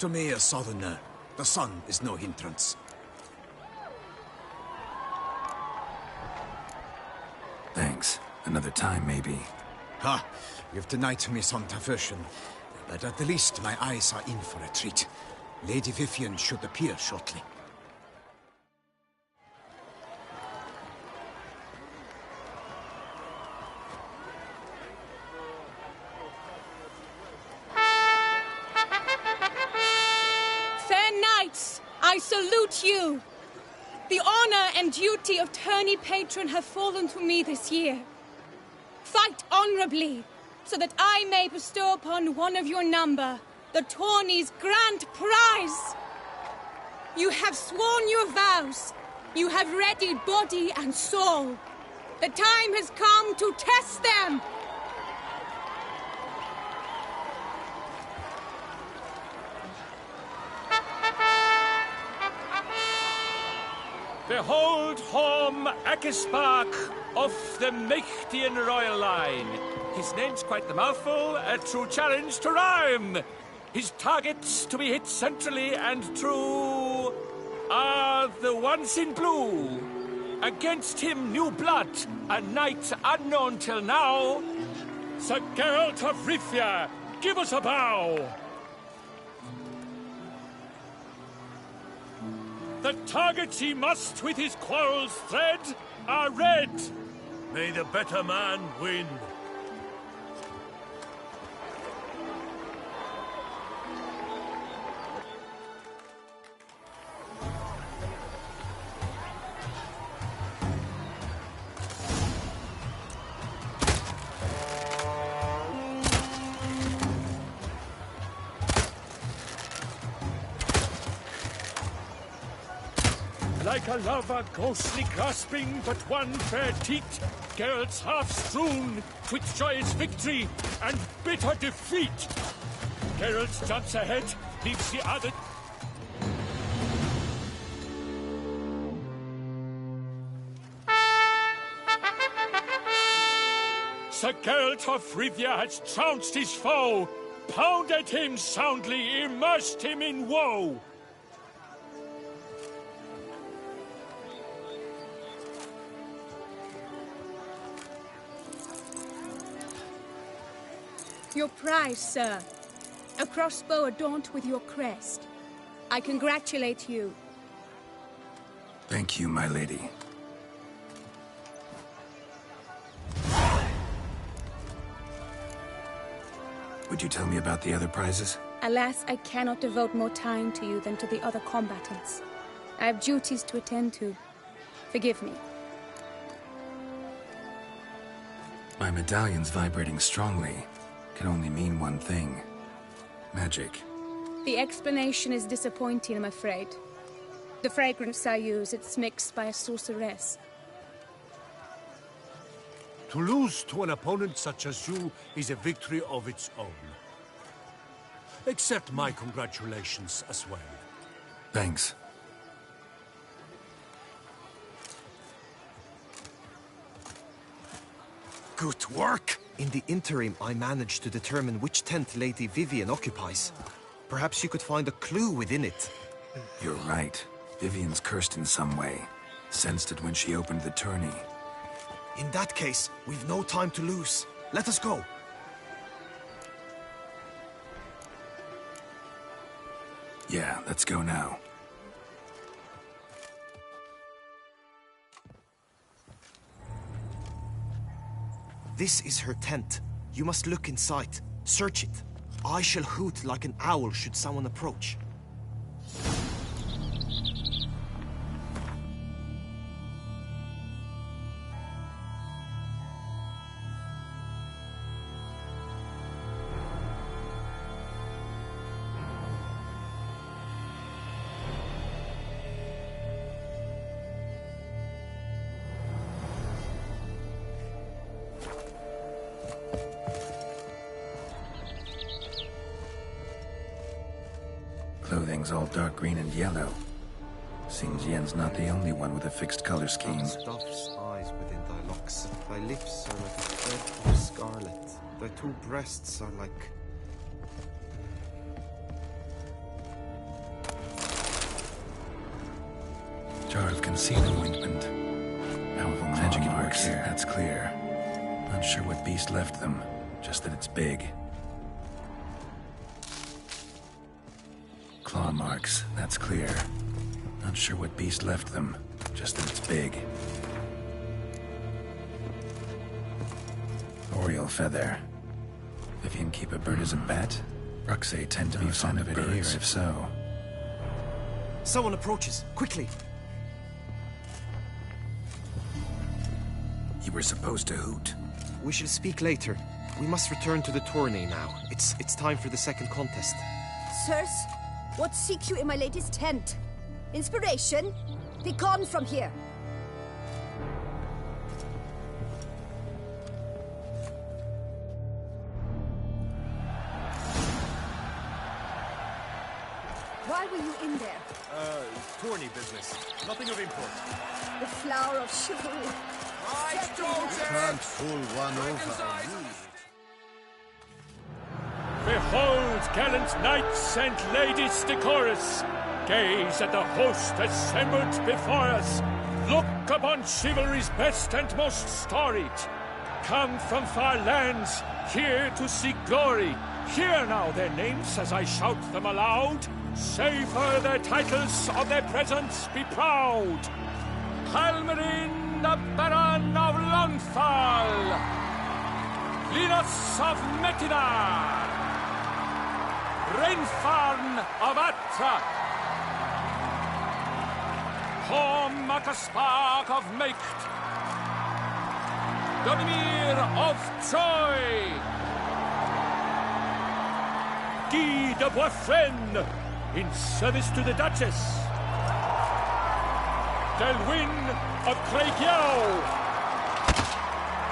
To me, a southerner, the sun is no hindrance. Thanks. Another time, maybe. Ha! You've denied me some diversion. But at the least, my eyes are in for a treat. Lady Vivian should appear shortly. Fair knights, I salute you. The honor and duty of tourney patron have fallen to me this year. Fight honorably, so that I may bestow upon one of your number the tourney's grand prize. You have sworn your vows. You have readied body and soul. The time has come to test them. Behold home Akispark of the Mechtian royal line. His name's quite the mouthful, a true challenge to rhyme. His targets to be hit centrally and true are the ones in blue. Against him new blood, a knight unknown till now. Sir Geralt of Rivia, give us a bow. The targets he must with his quarrels thread are red. May the better man win. like a lover ghostly grasping but one fair teat, Geralt's half strewn, twixt joyous victory and bitter defeat. Geralt jumps ahead, leaves the other... Sir Geralt of Rivia has trounced his foe, pounded him soundly, immersed him in woe. Your prize, sir. A crossbow adorned with your crest. I congratulate you. Thank you, my lady. Would you tell me about the other prizes? Alas, I cannot devote more time to you than to the other combatants. I have duties to attend to. Forgive me. My medallion's vibrating strongly. Can only mean one thing. Magic. The explanation is disappointing, I'm afraid. The fragrance I use, it's mixed by a sorceress. To lose to an opponent such as you is a victory of its own. Accept my congratulations as well. Thanks. Good work! In the interim, I managed to determine which tent Lady Vivian occupies. Perhaps you could find a clue within it. You're right. Vivian's cursed in some way. Sensed it when she opened the tourney. In that case, we've no time to lose. Let us go. Yeah, let's go now. This is her tent. You must look inside. Search it. I shall hoot like an owl should someone approach. Clothing's all dark green and yellow. Seems Yen's not the only one with a fixed color scheme. Stuff's eyes within thy locks. Thy lips are like a thread of scarlet. Thy two breasts are like... Jar of concealing ointment. Powerful magic it works here, that's clear. Not sure what beast left them, just that it's big. Claw marks, that's clear. Not sure what beast left them, just that it's big. Oriole feather. Vivian keep a bird as a bat? Bruxay tend to be fond of birds, if so. Someone approaches, quickly! You were supposed to hoot. We shall speak later. We must return to the tourney now. It's time for the second contest. Sirs, what seek you in my lady's tent? Inspiration? Be gone from here! Why were you in there? Tourney business. Nothing of import. The flower of chivalry. Can't fool one over. Behold, gallant knights and ladies decorous. Gaze at the host assembled before us. Look upon chivalry's best and most storied. Come from far lands, here to seek glory. Hear now their names as I shout them aloud. Savor their titles, of their presence be proud. Halmarin, the Baron of Lonfall. Linus of Metina. Renfarn of Atra. Horm Macaspark of Meicht. Donimir of Troy. Guy de Boisfren, in service to the Duchess. Del Wyn of Creigiau,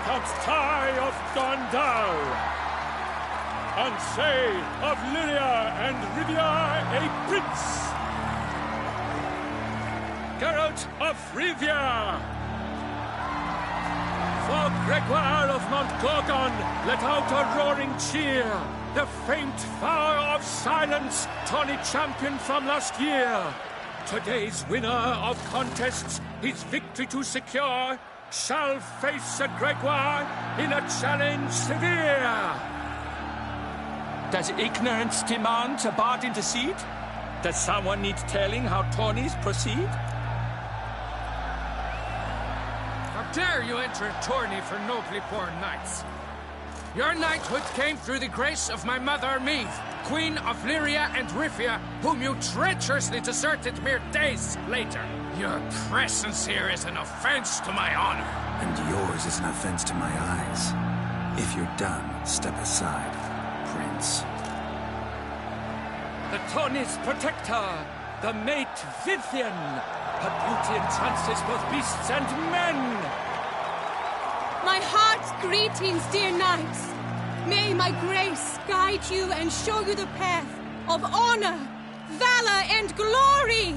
Count Tai of Gondal, Ansay of Lyria and Rivia a prince, Geralt of Rivia. For Gregoire of Mount Gorgon, let out a roaring cheer. The faint fire of silence, Tawny champion from last year. Today's winner of contests, his victory to secure, shall face Sir Gregoire in a challenge severe. Does ignorance demand a bard intercede? Does someone need telling how tourneys proceed? How dare you enter a tourney for nobly born knights? Your knighthood came through the grace of my mother Meath, Queen of Lyria and Rivia, whom you treacherously deserted mere days later. Your presence here is an offense to my honor. And yours is an offense to my eyes. If you're done, step aside, Prince. The tourney's protector, the mate Vivian. Her beauty entrances both beasts and men. My heart's greetings, dear knights. May my grace guide you and show you the path of honor, valor, and glory.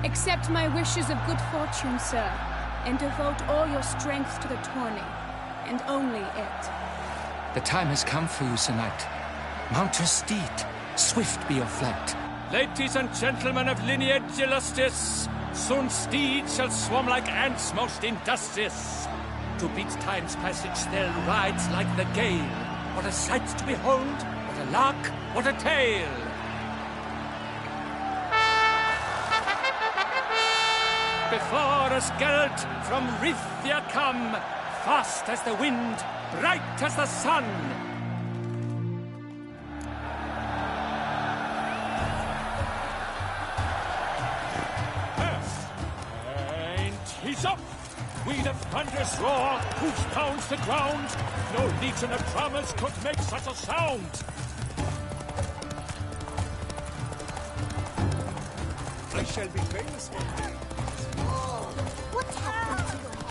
Accept my wishes of good fortune, sir, and devote all your strength to the tourney, and only it. The time has come for you, Sir Knight. Mount your steed. Swift be your flight. Ladies and gentlemen of lineage illustrious, soon steeds shall swarm like ants most industrious. To beat time's passage, they'll ride like the gale. What a sight to behold, what a lark, what a tale! Before us Geralt from Rithia come, fast as the wind, bright as the sun. And he's up! With a thunderous roar, hoofs pounds the ground. No legion of drummers could make such a sound. I shall be famous one day. What happened to your head?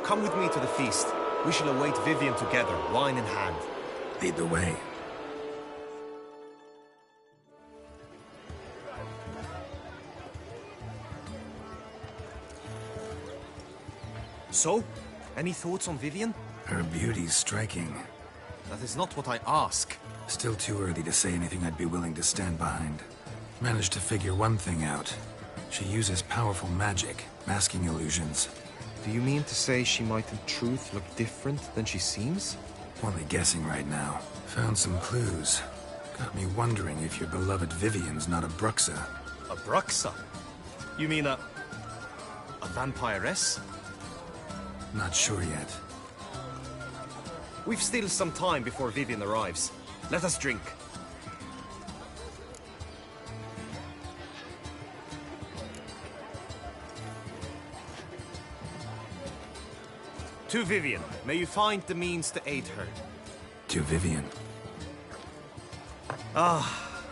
Come with me to the feast. We shall await Vivian together, wine in hand. Lead the way. So, any thoughts on Vivian? Her beauty's striking. That is not what I ask. Still too early to say anything I'd be willing to stand behind. Managed to figure one thing out. She uses powerful magic, masking illusions. Do you mean to say she might in truth look different than she seems? Only guessing right now. Found some clues. Got me wondering if your beloved Vivian's not a Bruxa. A Bruxa? You mean a vampiress? Not sure yet. We've still some time before Vivian arrives. Let us drink. To Vivian, may you find the means to aid her. To Vivian.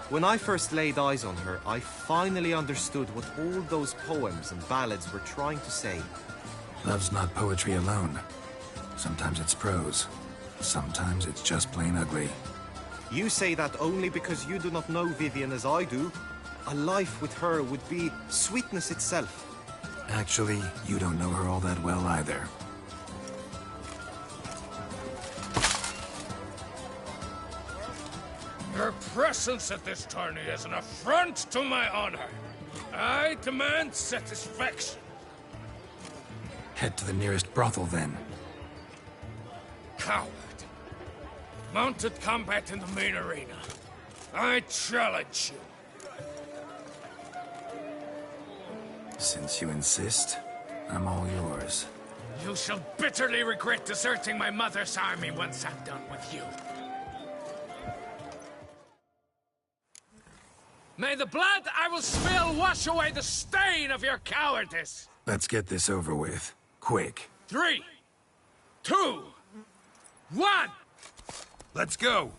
When I first laid eyes on her, I finally understood what all those poems and ballads were trying to say. Love's not poetry alone. Sometimes it's prose. Sometimes it's just plain ugly. You say that only because you do not know Vivian as I do. A life with her would be sweetness itself. Actually, you don't know her all that well either. Your presence at this tourney is an affront to my honor. I demand satisfaction. Head to the nearest brothel, then. Coward. Mounted combat in the main arena. I challenge you. Since you insist, I'm all yours. You shall bitterly regret deserting my mother's army once I'm done with you. May the blood I will spill wash away the stain of your cowardice! Let's get this over with. Quick. 3, 2, 1! Let's go!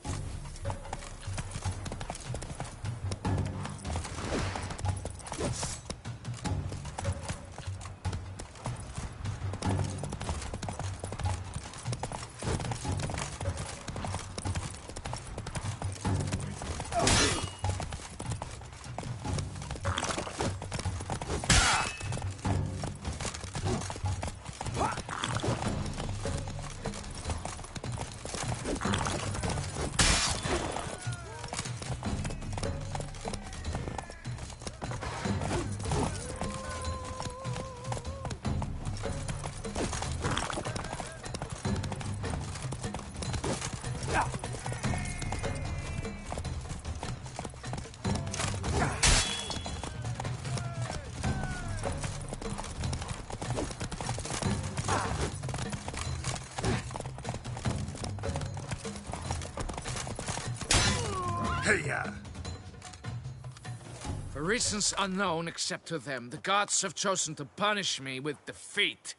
For reasons unknown except to them, the gods have chosen to punish me with defeat.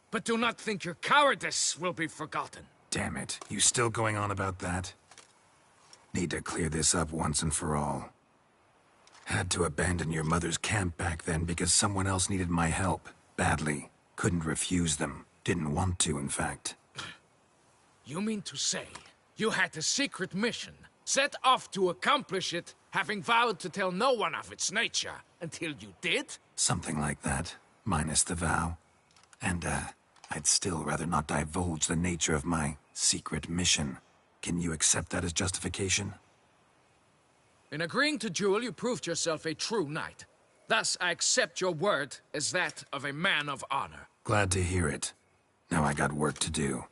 But do not think your cowardice will be forgotten. Damn it. You still going on about that? Need to clear this up once and for all. Had to abandon your mother's camp back then because someone else needed my help. Badly. Couldn't refuse them. Didn't want to, in fact. You mean to say you had a secret mission, set off to accomplish it, having vowed to tell no one of its nature, until you did? Something like that. Minus the vow. And, I'd still rather not divulge the nature of my secret mission. Can you accept that as justification? In agreeing to duel, you proved yourself a true knight. Thus, I accept your word as that of a man of honor. Glad to hear it. Now I got work to do.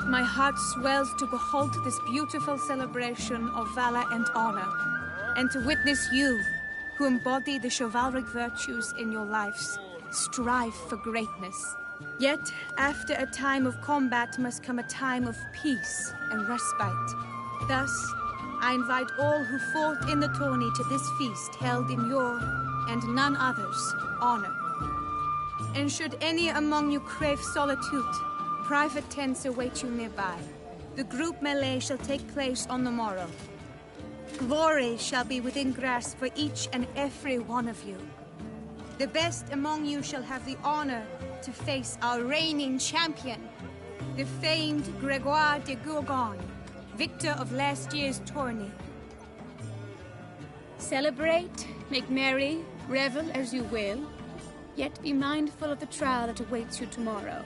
My heart swells to behold this beautiful celebration of valor and honor, and to witness you, who embody the chivalric virtues in your lives, strive for greatness. Yet, after a time of combat must come a time of peace and respite. Thus, I invite all who fought in the tourney to this feast held in your, and none other's, honor. And should any among you crave solitude, private tents await you nearby. The group melee shall take place on the morrow. Glory shall be within grasp for each and every one of you. The best among you shall have the honor to face our reigning champion, the famed Gregoire de Gourgon, victor of last year's tourney. Celebrate, make merry, revel as you will, yet be mindful of the trial that awaits you tomorrow.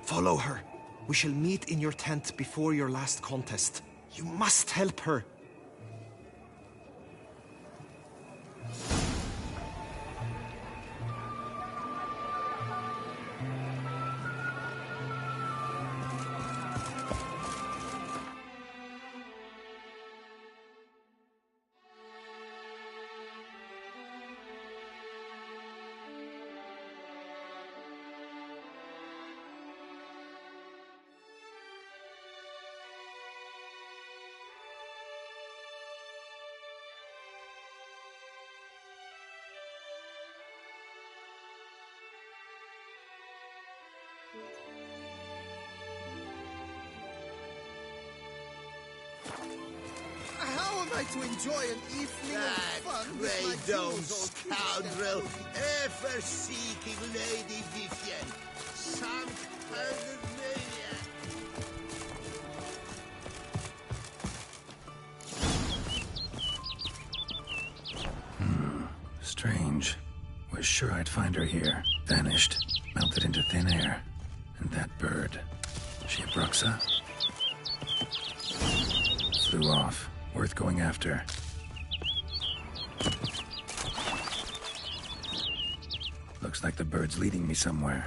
Follow her. We shall meet in your tent before your last contest. You must help her. How am I to enjoy an evening of fun with my Radon jewels all scoundrel, ever-seeking Lady Vivian, some kind of maniac. Strange. Was sure I'd find her here. Vanished. Melted into thin air. And that bird. She a Bruxa? Flew off. Worth going after. Looks like the bird's leading me somewhere.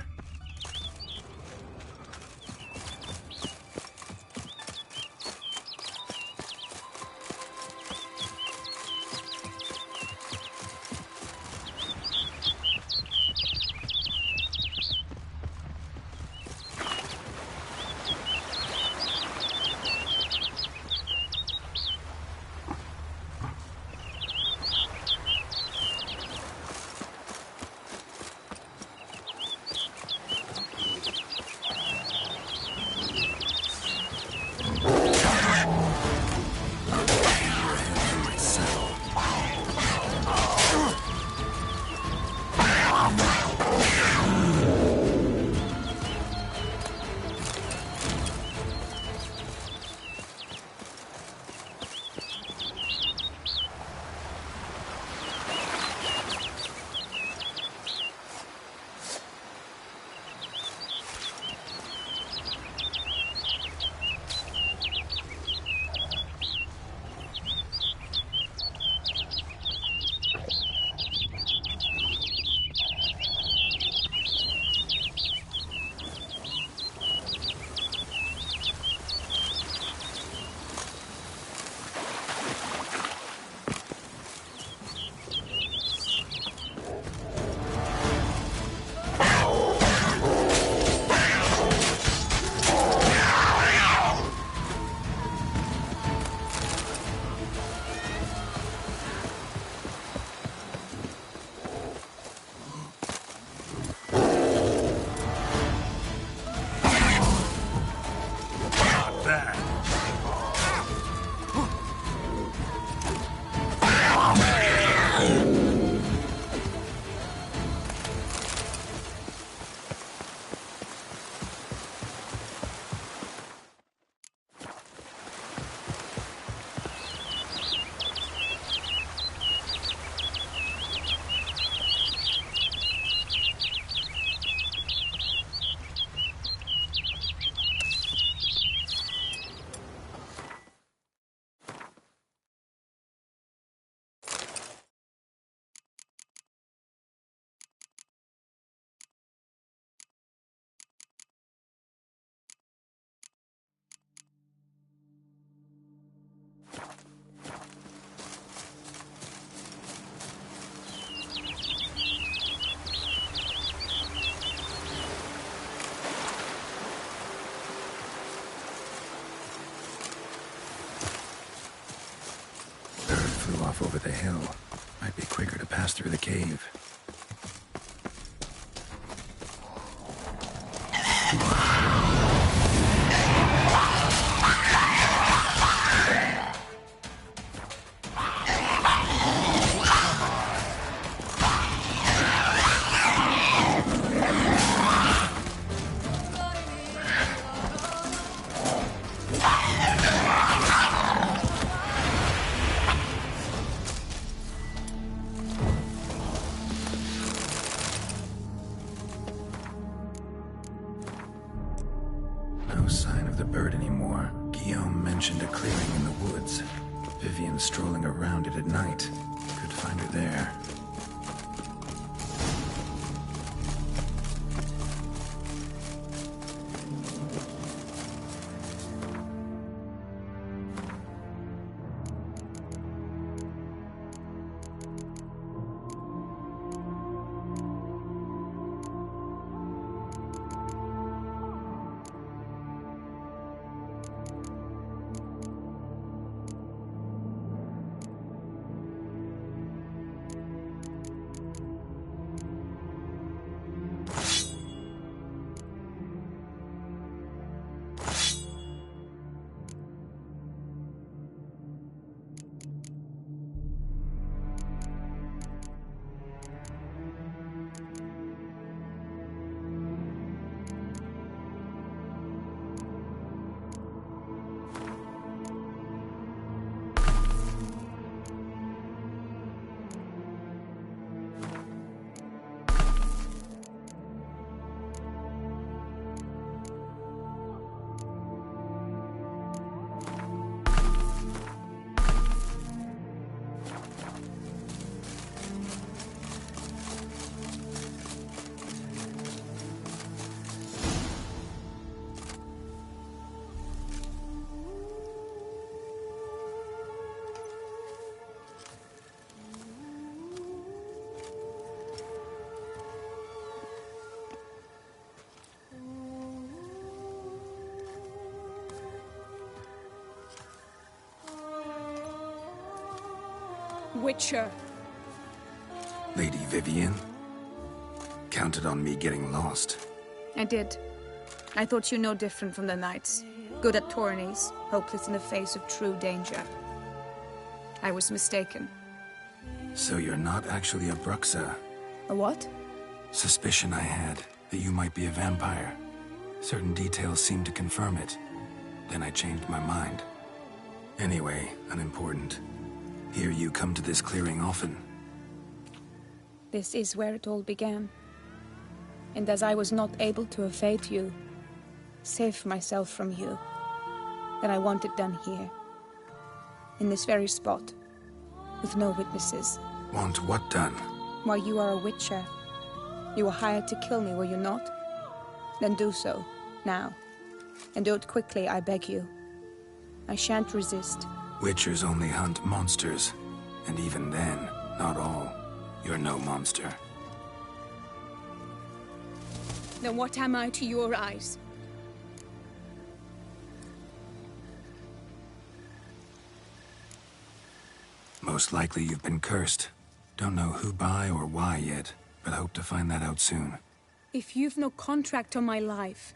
Over the hill. Might be quicker to pass through the cave. No sign of the bird anymore. Guillaume mentioned a clearing in the woods. Vivian strolling around it at night. Could find her there. Witcher. Lady Vivian? Counted on me getting lost. I did. I thought you no different from the knights. Good at tourneys, hopeless in the face of true danger. I was mistaken. So you're not actually a Bruxa? A what? Suspicion I had, that you might be a vampire. Certain details seemed to confirm it. Then I changed my mind. Anyway, unimportant. Hear you come to this clearing often. This is where it all began. And as I was not able to evade you, save myself from you, then I want it done here. In this very spot. With no witnesses. Want what done? Why, you are a witcher. You were hired to kill me, were you not? Then do so, now. And do it quickly, I beg you. I shan't resist. Witchers only hunt monsters. And even then, not all. You're no monster. Then what am I to your eyes? Most likely you've been cursed. Don't know who by or why yet, but hope to find that out soon. If you've no contract on my life,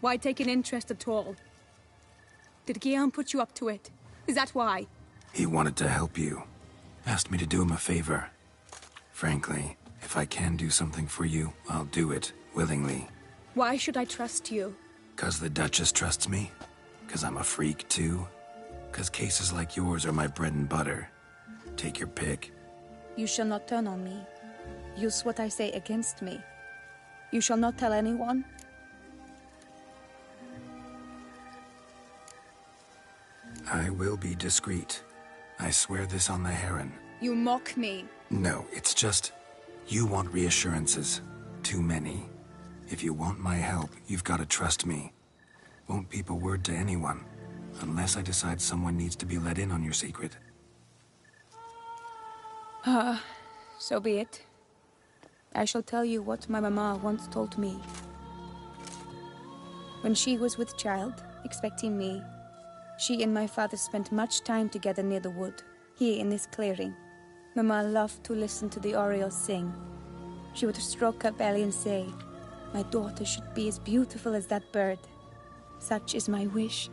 why take an interest at all? Did Guillaume put you up to it? Is that why? He wanted to help you. Asked me to do him a favor. Frankly, if I can do something for you, I'll do it, willingly. Why should I trust you? 'Cause the Duchess trusts me? 'Cause I'm a freak, too? 'Cause cases like yours are my bread and butter? Take your pick. You shall not turn on me. Use what I say against me. You shall not tell anyone? I will be discreet. I swear this on the Heron. You mock me. No, it's just... You want reassurances. Too many. If you want my help, you've got to trust me. Won't peep a word to anyone. Unless I decide someone needs to be let in on your secret. So be it. I shall tell you what my mama once told me. When she was with child, expecting me, she and my father spent much time together near the wood, here in this clearing. Mama loved to listen to the orioles sing. She would stroke her belly and say, "My daughter should be as beautiful as that bird. Such is my wish."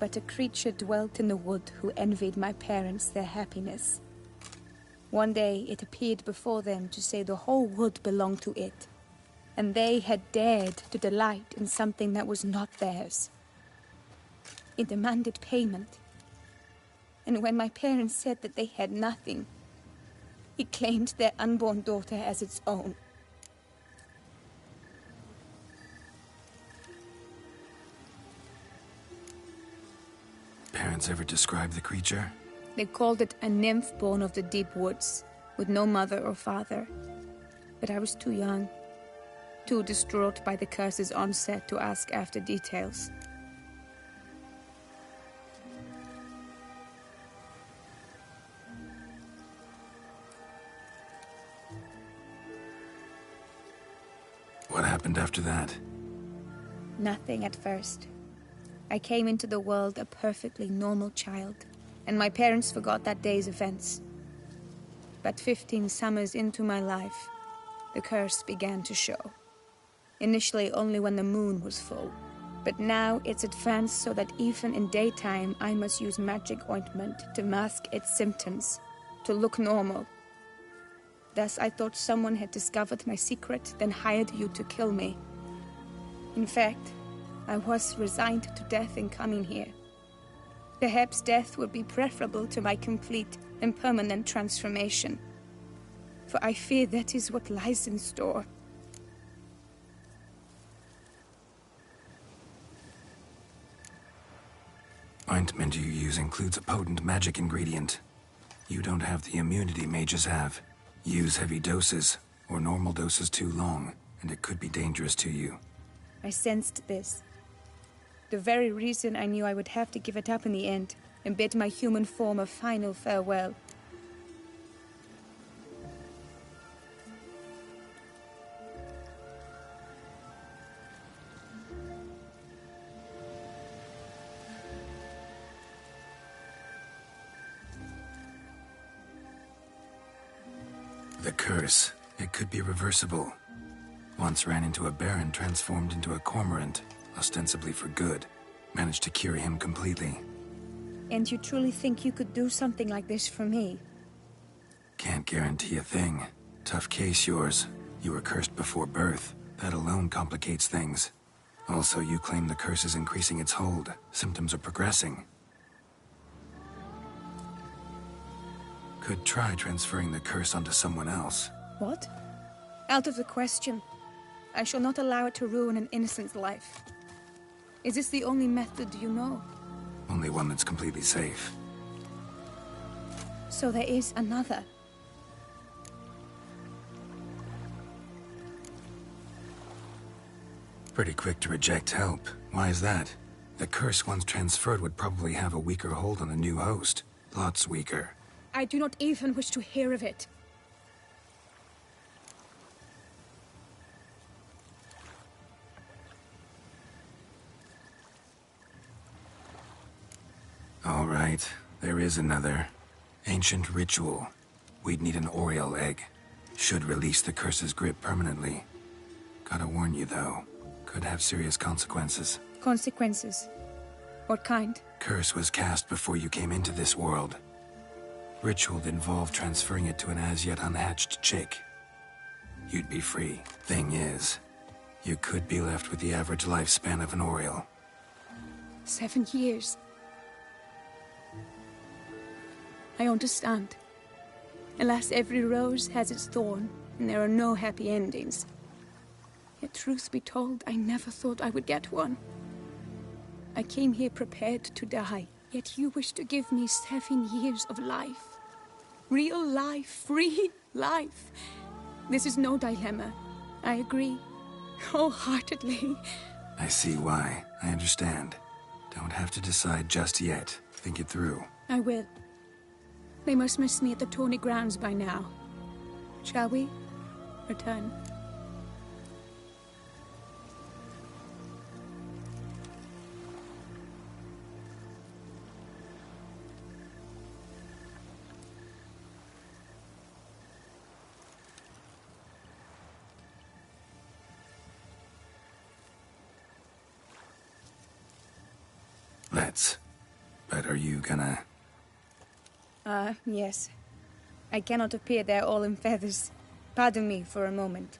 But a creature dwelt in the wood who envied my parents their happiness. One day it appeared before them to say the whole wood belonged to it, and they had dared to delight in something that was not theirs. It demanded payment, and when my parents said that they had nothing, it claimed their unborn daughter as its own. records ever describe the creature? They called it a nymph born of the deep woods, with no mother or father. But I was too young, too distraught by the curse's onset to ask after details. What happened after that? Nothing at first. I came into the world a perfectly normal child, and my parents forgot that day's events. But 15 summers into my life, the curse began to show. Initially only when the moon was full, but now it's advanced so that even in daytime I must use magic ointment to mask its symptoms, to look normal. Thus I thought someone had discovered my secret, then hired you to kill me. In fact, I was resigned to death in coming here. Perhaps death would be preferable to my complete and permanent transformation. For I fear that is what lies in store. Ointment you use includes a potent magic ingredient. You don't have the immunity mages have. Use heavy doses, or normal doses too long, and it could be dangerous to you. I sensed this. The very reason I knew I would have to give it up in the end, and bid my human form a final farewell. The curse, it could be reversible. Once ran into a baron transformed into a cormorant, ostensibly for good. Managed to cure him completely. And you truly think you could do something like this for me? Can't guarantee a thing. Tough case yours. You were cursed before birth. That alone complicates things. Also, you claim the curse is increasing its hold. Symptoms are progressing. Could try transferring the curse onto someone else. What? Out of the question. I shall not allow it to ruin an innocent's life. Is this the only method you know? Only one that's completely safe. So there is another. Pretty quick to reject help. Why is that? The curse once transferred would probably have a weaker hold on the new host. Lots weaker. I do not even wish to hear of it. All right, there is another. Ancient ritual. We'd need an Oriole egg. Should release the curse's grip permanently. Gotta warn you, though. Could have serious consequences. Consequences? What kind? Curse was cast before you came into this world. Ritual involved transferring it to an as-yet unhatched chick. You'd be free. Thing is, you could be left with the average lifespan of an Oriole. 7 years. I understand. Alas, every rose has its thorn, and there are no happy endings. Yet truth be told, I never thought I would get one. I came here prepared to die, yet you wish to give me 7 years of life. Real life, free life. This is no dilemma. I agree. Wholeheartedly. I see why. I understand. Don't have to decide just yet. Think it through. I will. They must miss me at the tourney grounds by now. Shall we return? Let's. But are you gonna... Yes. I cannot appear there all in feathers. Pardon me for a moment.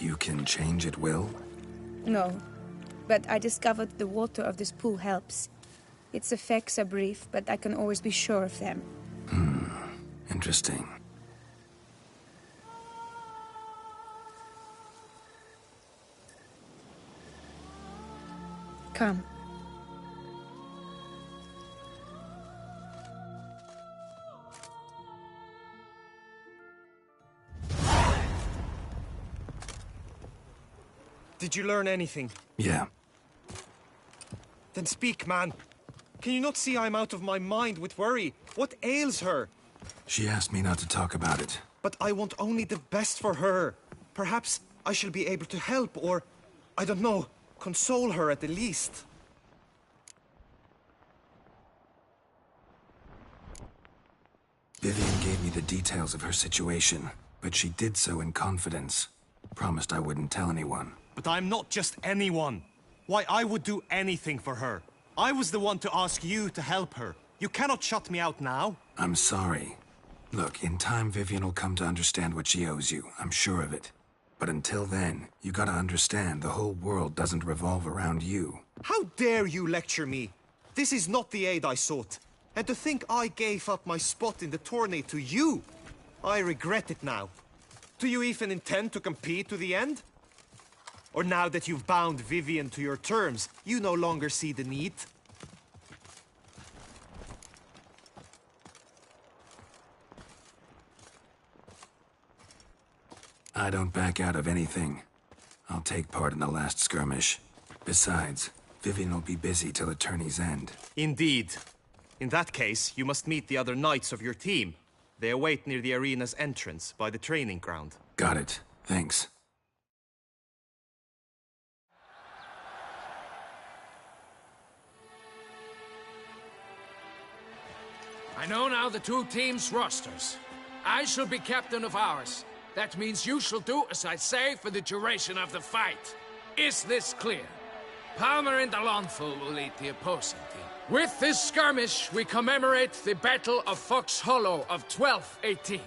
You can change at will? No, but I discovered the water of this pool helps. Its effects are brief, but I can always be sure of them. Interesting. Come. Did you learn anything? Yeah. Then speak, man. Can you not see I'm out of my mind with worry? What ails her? She asked me not to talk about it. But I want only the best for her. Perhaps I shall be able to help, or, I don't know, console her at the least. Vivian gave me the details of her situation, but she did so in confidence. Promised I wouldn't tell anyone. But I'm not just anyone. Why, I would do anything for her. I was the one to ask you to help her. You cannot shut me out now. I'm sorry. Look, in time Vivian will come to understand what she owes you. I'm sure of it. But until then, you gotta understand the whole world doesn't revolve around you. How dare you lecture me? This is not the aid I sought. And to think I gave up my spot in the tourney to you. I regret it now. Do you even intend to compete to the end? Or now that you've bound Vivian to your terms, you no longer see the need? I don't back out of anything. I'll take part in the last skirmish. Besides, Vivian will be busy till the tourney's end. Indeed. In that case, you must meet the other knights of your team. They await near the arena's entrance, by the training ground. Got it. Thanks. I know now the two teams' rosters. I shall be captain of ours. That means you shall do as I say for the duration of the fight. Is this clear? Palmer and Alonso will lead the opposing team. With this skirmish, we commemorate the Battle of Fox Hollow of 1218,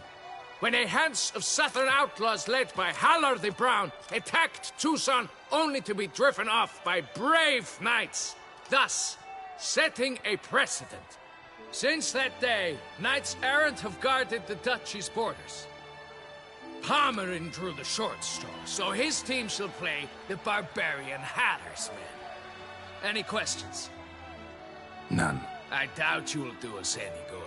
when a hands of southern outlaws led by Haller the Brown attacked Tucson only to be driven off by brave knights, thus setting a precedent. Since that day, knights errant have guarded the duchy's borders. Palmerin drew the short straw, so his team shall play the barbarian Haller's men. Any questions? None. I doubt you will do us any good.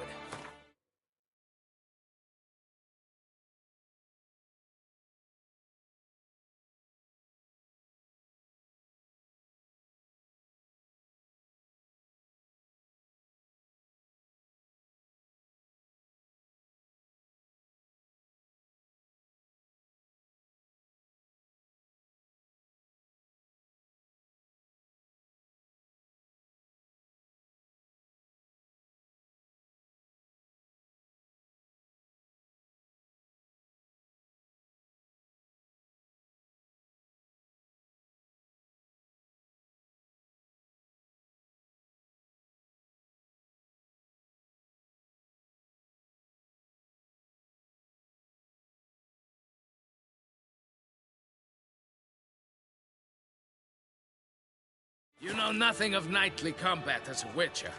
You know nothing of knightly combat as a witcher.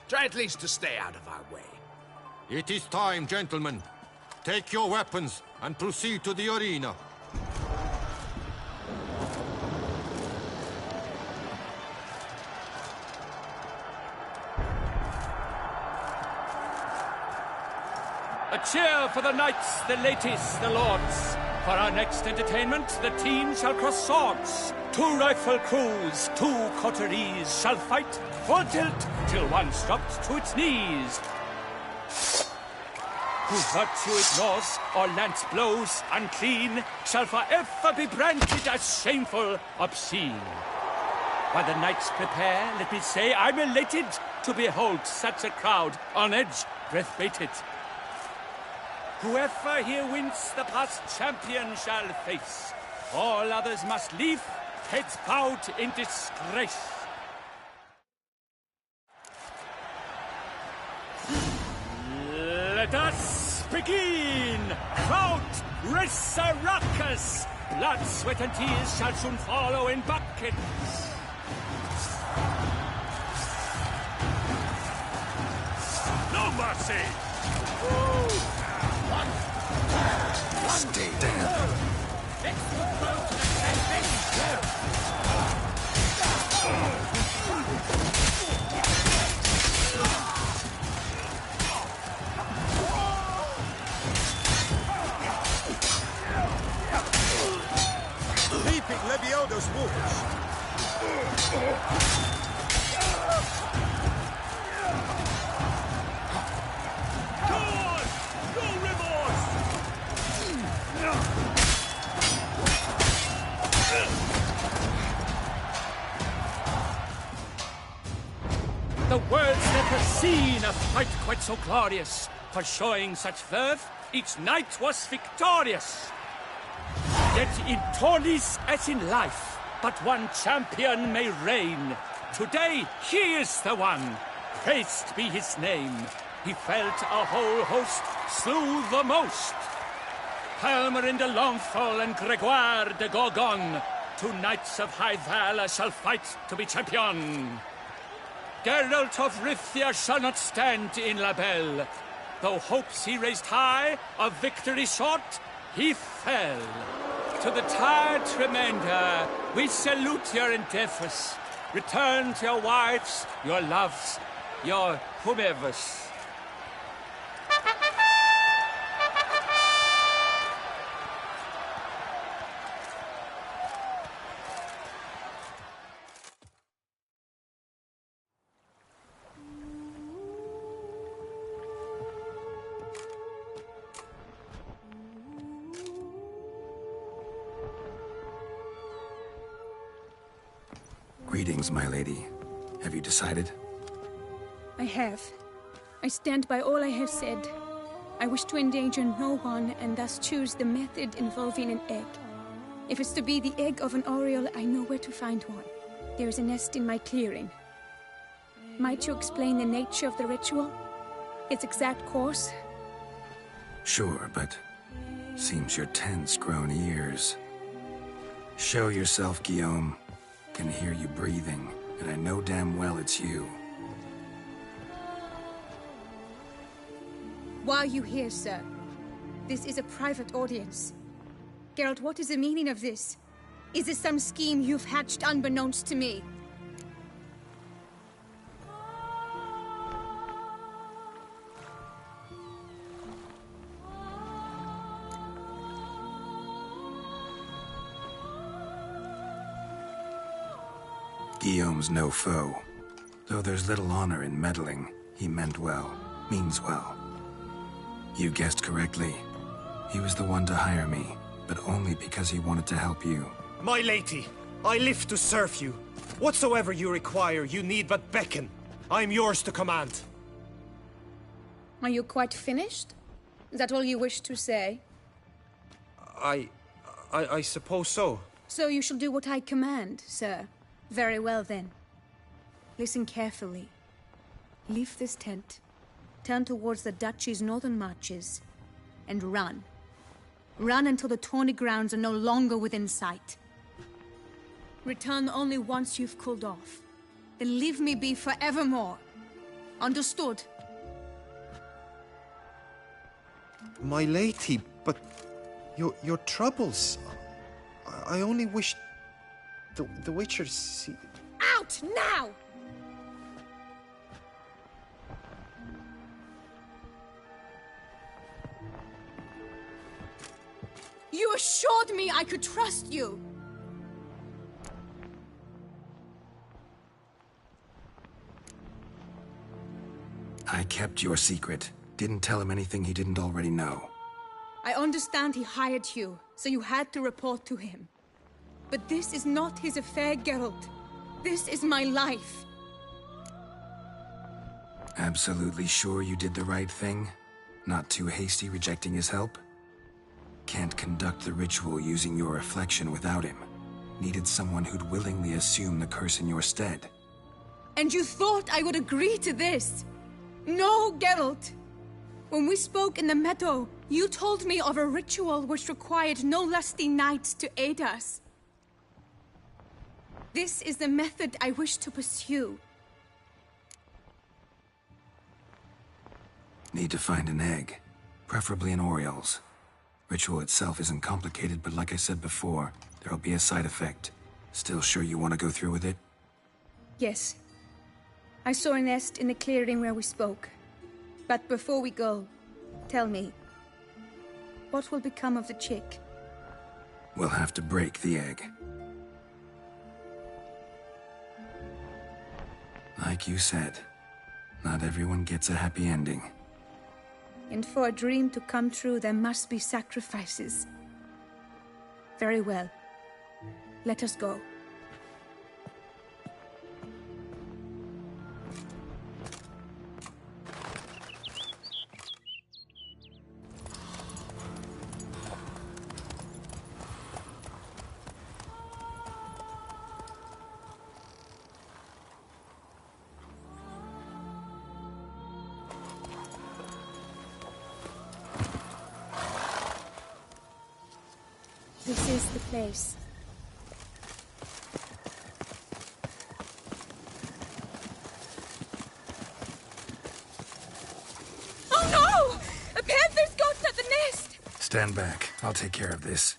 Try at least to stay out of our way. It is time, gentlemen. Take your weapons and proceed to the arena. A cheer for the knights, the ladies, the lords. For our next entertainment, the team shall cross swords. 2 rifle crews, 2 coteries shall fight full tilt till one drops to its knees. Who virtue ignores or lance blows unclean shall forever be branded as shameful, obscene. While the knights prepare, let me say I'm elated to behold such a crowd on edge, breath baited. Whoever here wins the past champion shall face. All others must leave, heads bowed in disgrace. Let us begin! Crowd, race a ruckus! Blood, sweat, and tears shall soon follow in buckets. No mercy! Stay down. Leaping Lebioda's wounds. The world's never seen a fight quite so glorious. For showing such verve, each knight was victorious. Yet in tourneys as in life, but one champion may reign. Today, he is the one. Praised be his name. He felt a whole host, slew the most. Helmer de Longfall and Gregoire de Gorgon, two knights of high valor shall fight to be champion. Geralt of Rithia shall not stand in La Belle. Though hopes he raised high, of victory short, he fell. To the tired remainder, we salute your endeavors. Return to your wives, your loves, your whomevers. Greetings, my lady. Have you decided? I have. I stand by all I have said. I wish to endanger no one and thus choose the method involving an egg. If it's to be the egg of an oriole, I know where to find one. There is a nest in my clearing. Might you explain the nature of the ritual? Its exact course? Sure, but seems your tense grown ears. Show yourself, Guillaume. Can hear you breathing, and I know damn well it's you. Why are you here, sir? This is a private audience. Geralt, what is the meaning of this? Is this some scheme you've hatched unbeknownst to me? Guillaume's no foe. Though there's little honor in meddling, he meant well, means well. You guessed correctly. He was the one to hire me, but only because he wanted to help you. My lady, I live to serve you. Whatsoever you require, you need but beckon. I am yours to command. Are you quite finished? Is that all you wish to say? I suppose so. So you shall do what I command, sir. Very well, then. Listen carefully. Leave this tent, turn towards the duchy's northern marches, and run. Run until the tawny grounds are no longer within sight. Return only once you've cooled off. Then leave me be forevermore. Understood? My lady, but your troubles. I only wish the Witcher see. Out now! You assured me I could trust you! I kept your secret. Didn't tell him anything he didn't already know. I understand he hired you, so you had to report to him. But this is not his affair, Geralt. This is my life. Absolutely sure you did the right thing? Not too hasty rejecting his help? Can't conduct the ritual using your reflection without him. Needed someone who'd willingly assume the curse in your stead. And you thought I would agree to this? No, Geralt! When we spoke in the meadow, You told me of a ritual which required no lusty knights to aid us. This is the method I wish to pursue. Need to find an egg, preferably an Oriole's. Ritual itself isn't complicated, but like I said before, there'll be a side effect. Still sure you want to go through with it? Yes. I saw a nest in the clearing where we spoke. But before we go, tell me, what will become of the chick? We'll have to break the egg. Like you said, not everyone gets a happy ending. And for a dream to come true, there must be sacrifices. Very well. Let us go. This is the place. Oh no! A panther's gotten at the nest! Stand back. I'll take care of this.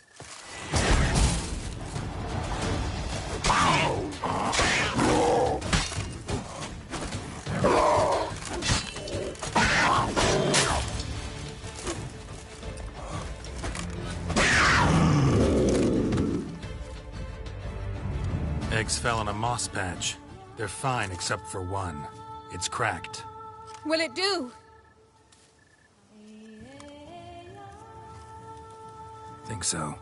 Eggs fell on a moss patch. They're fine except for one. It's cracked. Will it do? Think so.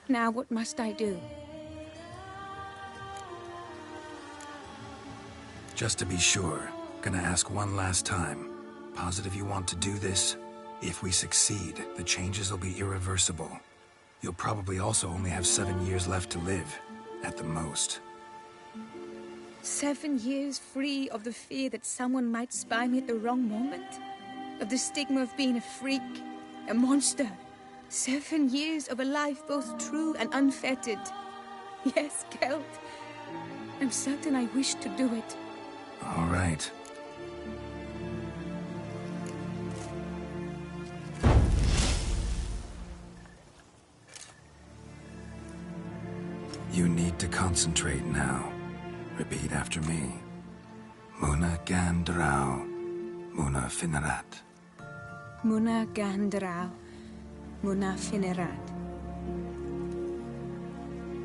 Now what must I do? Just to be sure, gonna ask one last time. Positive you want to do this? If we succeed, the changes will be irreversible. You'll probably also only have 7 years left to live, at the most. 7 years free of the fear that someone might spy me at the wrong moment? Of the stigma of being a freak, a monster? 7 years of a life both true and unfettered. Yes, Gelt. I'm certain I wish to do it. All right. You need to concentrate now. Repeat after me. Muna Gandrau, Muna Finerat. Muna Gandrau, Muna Finerat.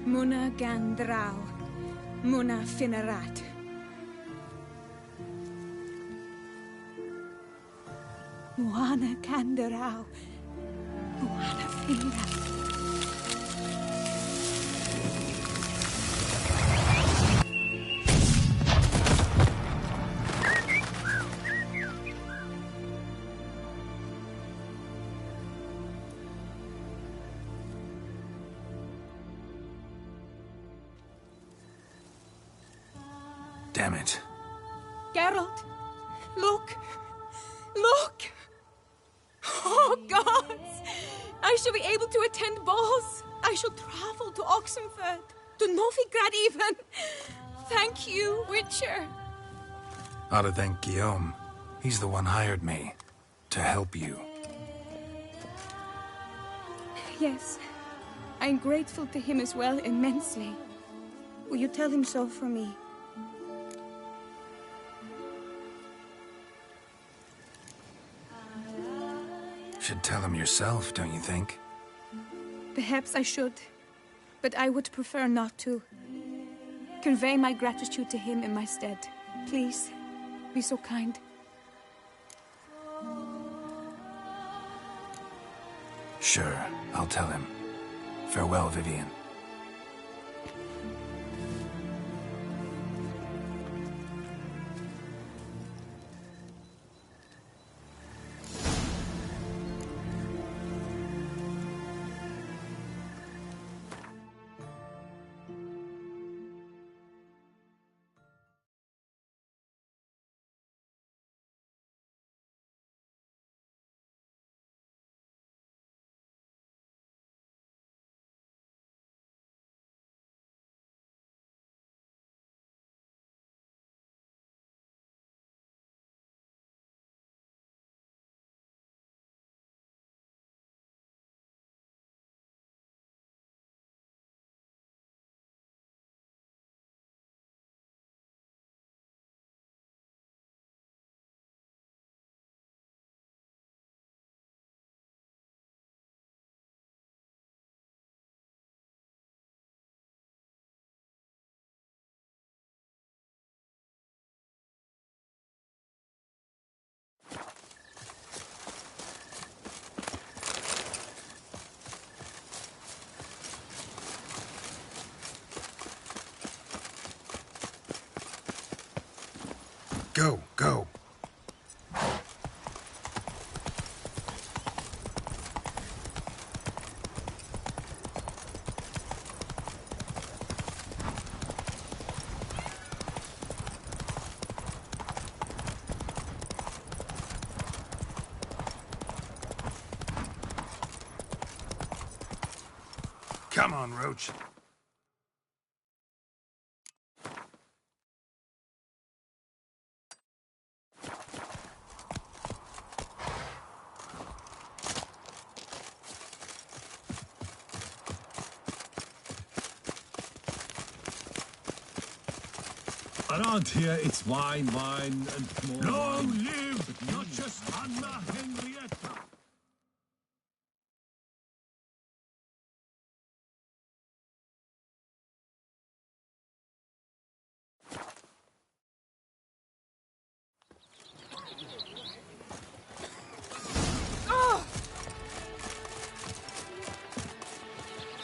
Muna Gandrau, Muna Finerat. Muana Gandrau, Muana Finerat. Damn it. Geralt, look! Look! Oh, gods! I shall be able to attend balls. I shall travel to Oxenfurt, to Novigrad even. Thank you, Witcher. Ought to thank Guillaume. He's the one hired me. To help you. Yes, I'm grateful to him as well, immensely. Will you tell him so for me? Should tell him yourself, don't you think? Perhaps I should, but I would prefer not to. Convey my gratitude to him in my stead. Please, be so kind. Sure, I'll tell him. Farewell, Vivian. Go, go. Come on, Roach. Around here, it's wine, wine, and more. Long live Duchess Anna Henrietta!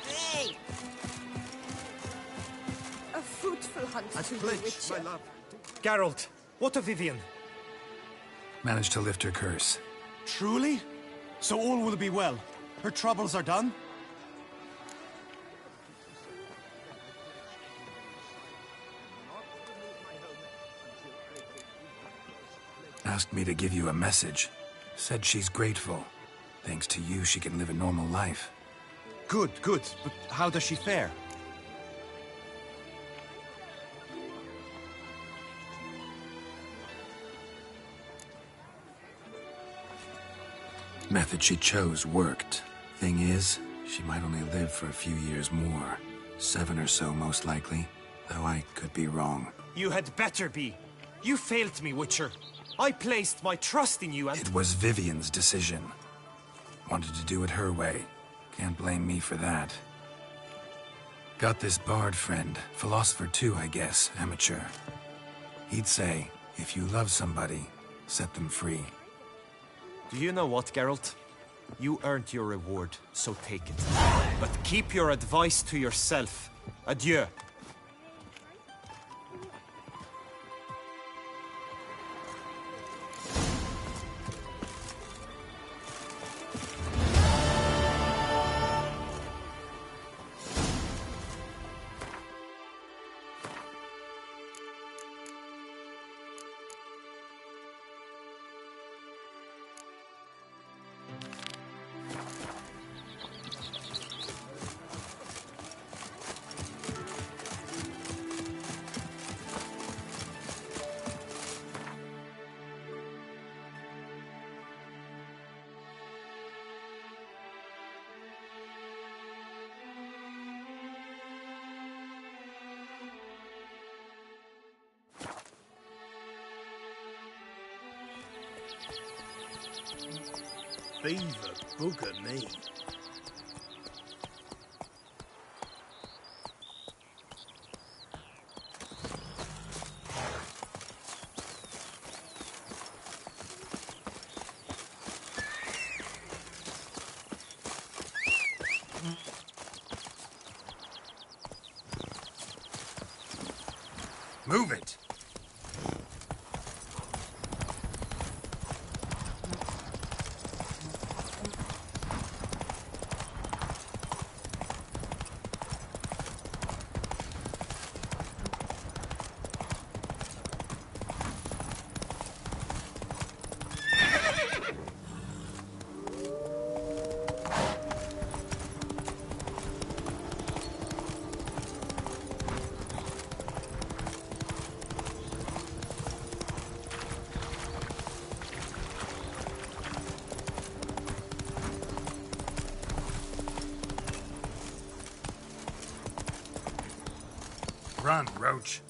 Hey! A fruitful hunt At to you, pledge, Witcher. my love. Geralt, what of Vivian? Managed to lift her curse. Truly? So all will be well. Her troubles are done? Asked me to give you a message. Said she's grateful. Thanks to you, she can live a normal life. Good, good. But how does she fare? Method she chose worked. Thing is, she might only live for a few years more. 7 or so, most likely. Though I could be wrong. You had better be. You failed me, Witcher. I placed my trust in you and— It was Vivian's decision. Wanted to do it her way. Can't blame me for that. Got this bard friend. Philosopher too, I guess. Amateur. He'd say, if you love somebody, set them free. Do you know what, Geralt? You earned your reward, so take it. But keep your advice to yourself. Adieu. Beaver bugger me. Move it! Run, Roach.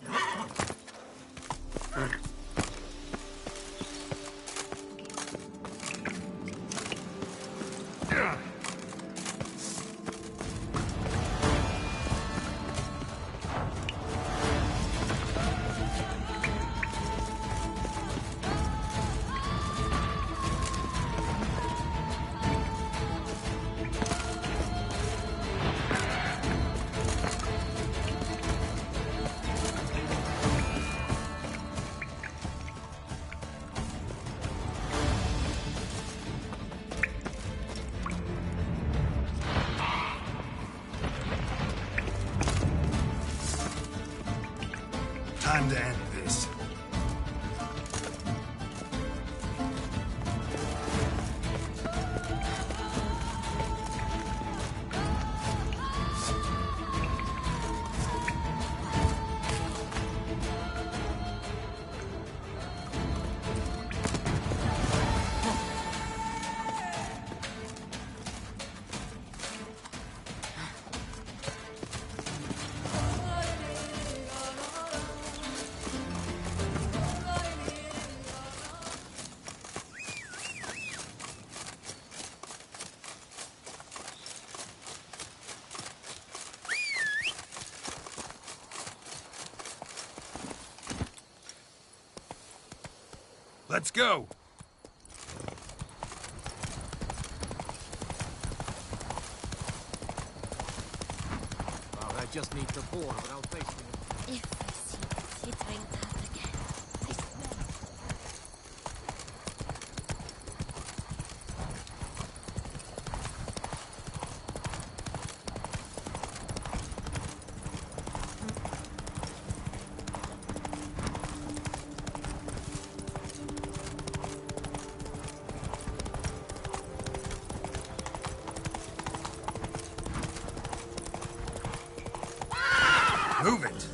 Let's go. Well, I just need the boar without tasting it. If I see the glittering path again, I swear. Move it!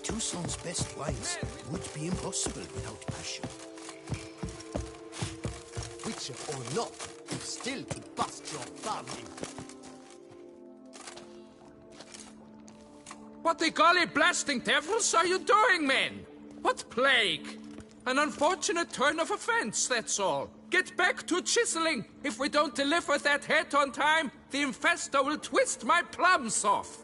Toussaint's best wines would be impossible without passion. Witcher or not, you still could bust your farming. What the golly blasting devils are you doing, men? What plague? An unfortunate turn of offense, that's all. Get back to chiseling. If we don't deliver that head on time, the infestor will twist my plums off.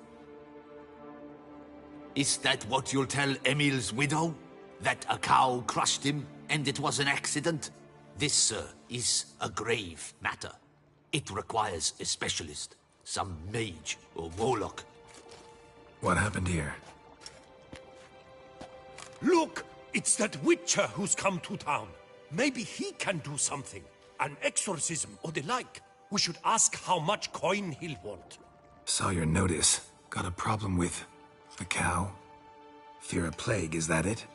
Is that what you'll tell Emil's widow? That a cow crushed him and it was an accident? This, sir, is a grave matter. It requires a specialist, some mage or warlock. What happened here? Look! It's that Witcher who's come to town. Maybe he can do something. An exorcism or the like. We should ask how much coin he'll want. Saw your notice. Got a problem with a cow? Fear a plague, is that it?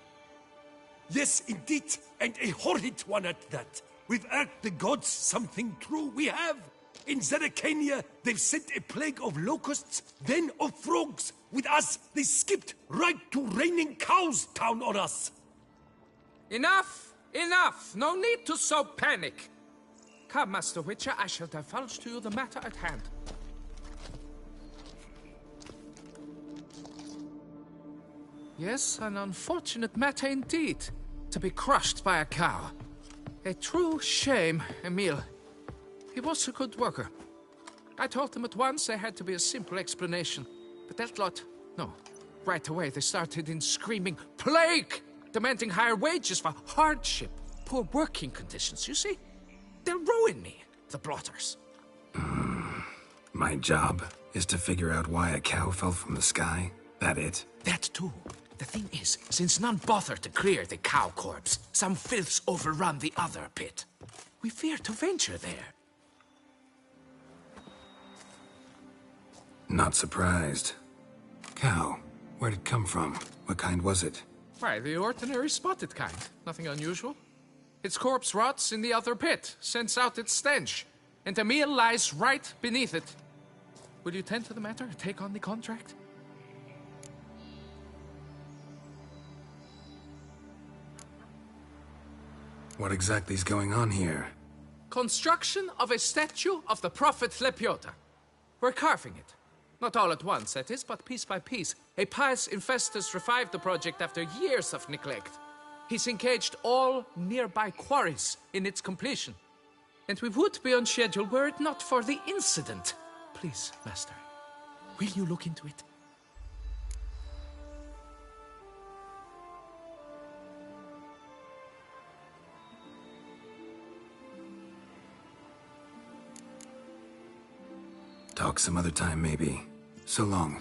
Yes, indeed. And a horrid one at that. We've earned the gods something true, we have. In Zeracania, they've sent a plague of locusts, then of frogs. With us, they skipped right to raining cows down on us. Enough! Enough! No need to so panic. Come, Master Witcher, I shall divulge to you the matter at hand. Yes, an unfortunate matter indeed. To be crushed by a cow. A true shame, Emil. He was a good worker. I told them at once there had to be a simple explanation. But that lot, no. Right away they started in screaming, plague! Demanding higher wages for hardship, poor working conditions, you see? They'll ruin me, the blotters. My job is to figure out why a cow fell from the sky? That it? That too. The thing is, since none bothered to clear the cow corpse, some filths overrun the other pit. We fear to venture there. Not surprised. Cow, where'd it come from? What kind was it? Why, the ordinary spotted kind. Nothing unusual. Its corpse rots in the other pit, sends out its stench, and Emil lies right beneath it. Will you tend to the matter, take on the contract? What exactly is going on here? Construction of a statue of the prophet Lepiota. We're carving it. Not all at once, that is, but piece by piece. A pious infestus revived the project after years of neglect. He's engaged all nearby quarries in its completion. And we would be on schedule were it not for the incident. Please, Master, will you look into it? Talk some other time, maybe. So long.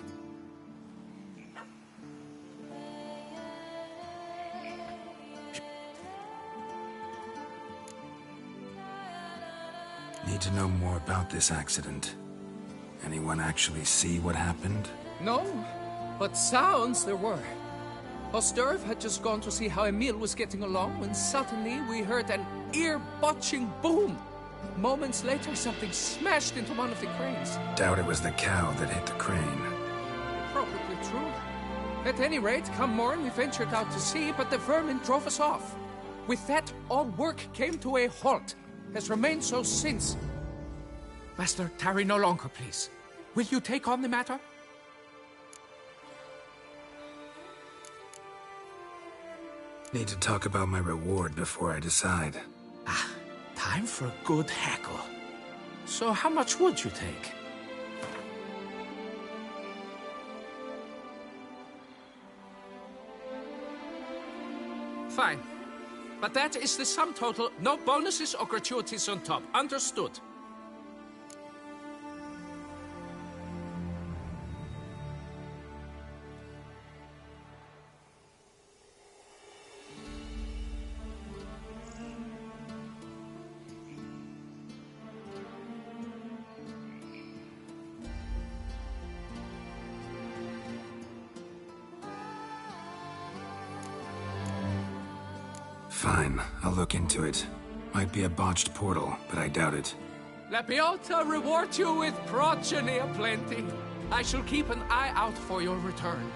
Need to know more about this accident. Anyone actually see what happened? No, but sounds there were. Osterv had just gone to see how Emil was getting along when suddenly we heard an ear-botching boom. Moments later, something smashed into one of the cranes. Doubt it was the cow that hit the crane. Probably true. At any rate, come morn, we ventured out to sea, but the vermin drove us off. With that, all work came to a halt. Has remained so since. Master, tarry no longer, please. Will you take on the matter? Need to talk about my reward before I decide. Time for a good hackle. So how much would you take? Fine. But that is the sum total. No bonuses or gratuities on top. Understood? Fine, I'll look into it. Might be a botched portal, but I doubt it. Lepiota reward you with progeny aplenty. I shall keep an eye out for your return.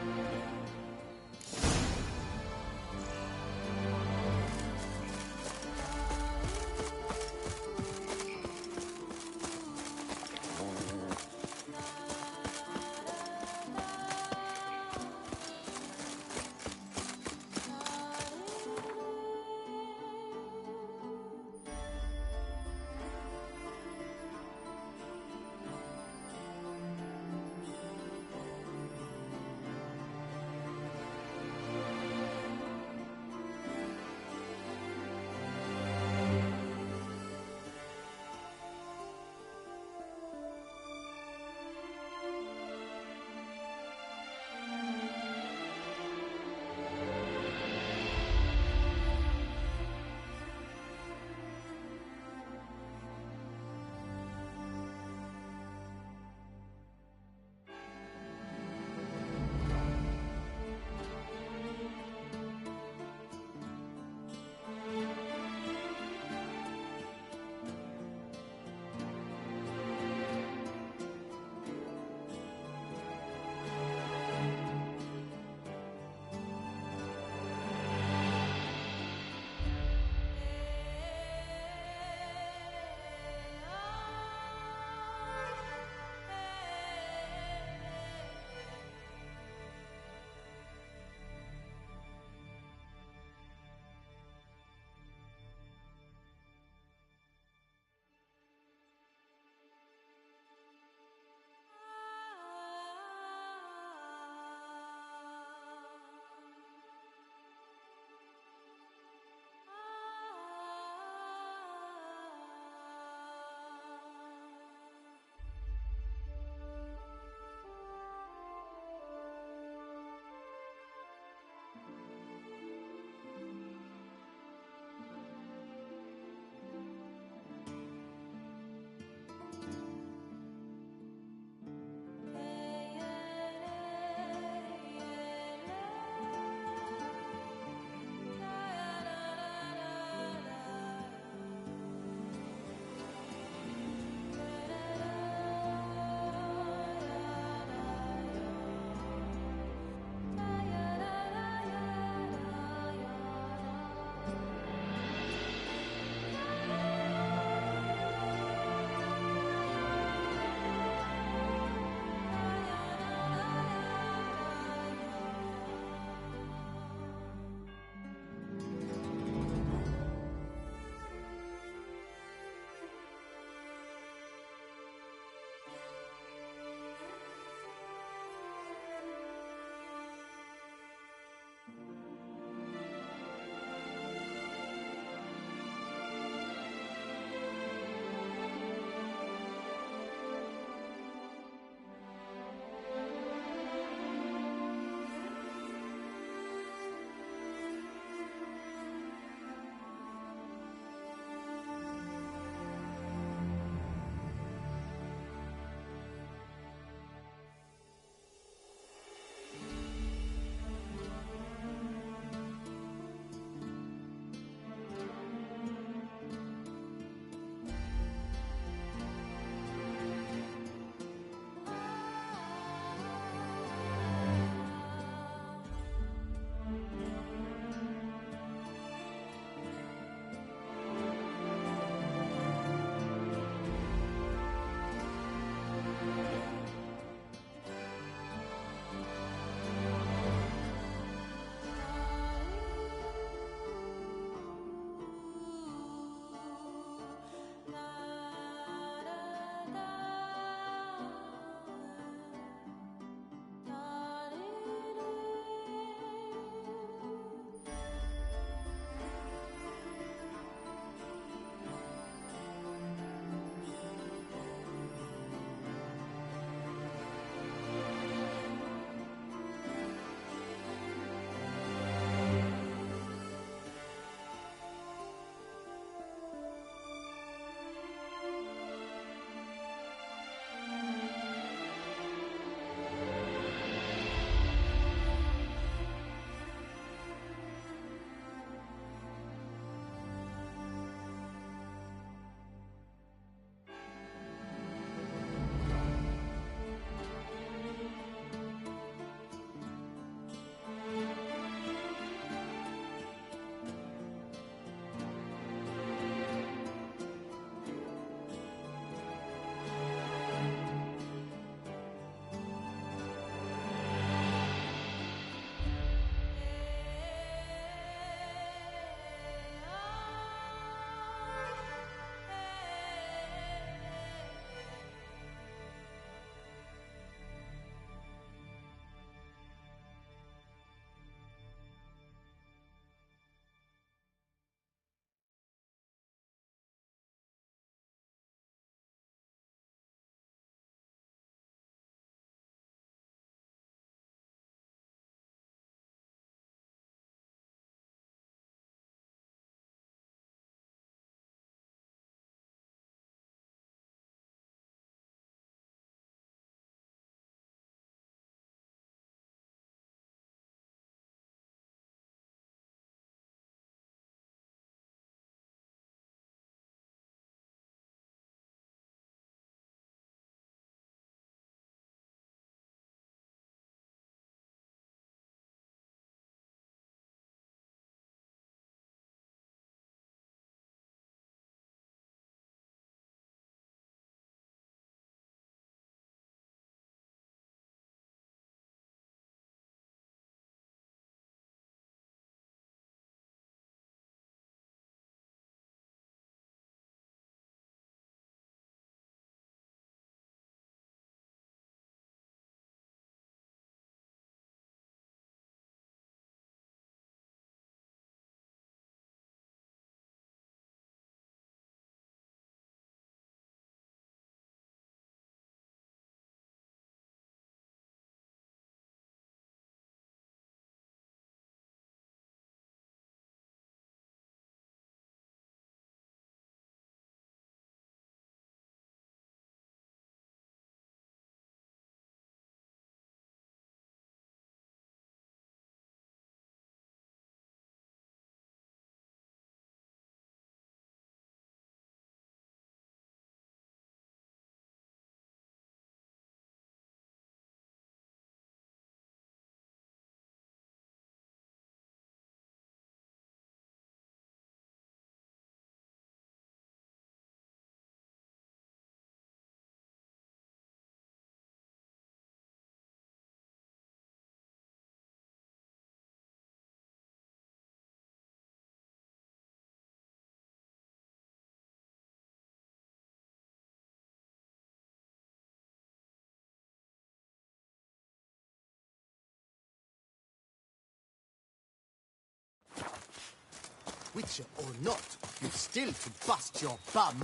Witcher or not, you've still to bust your bum.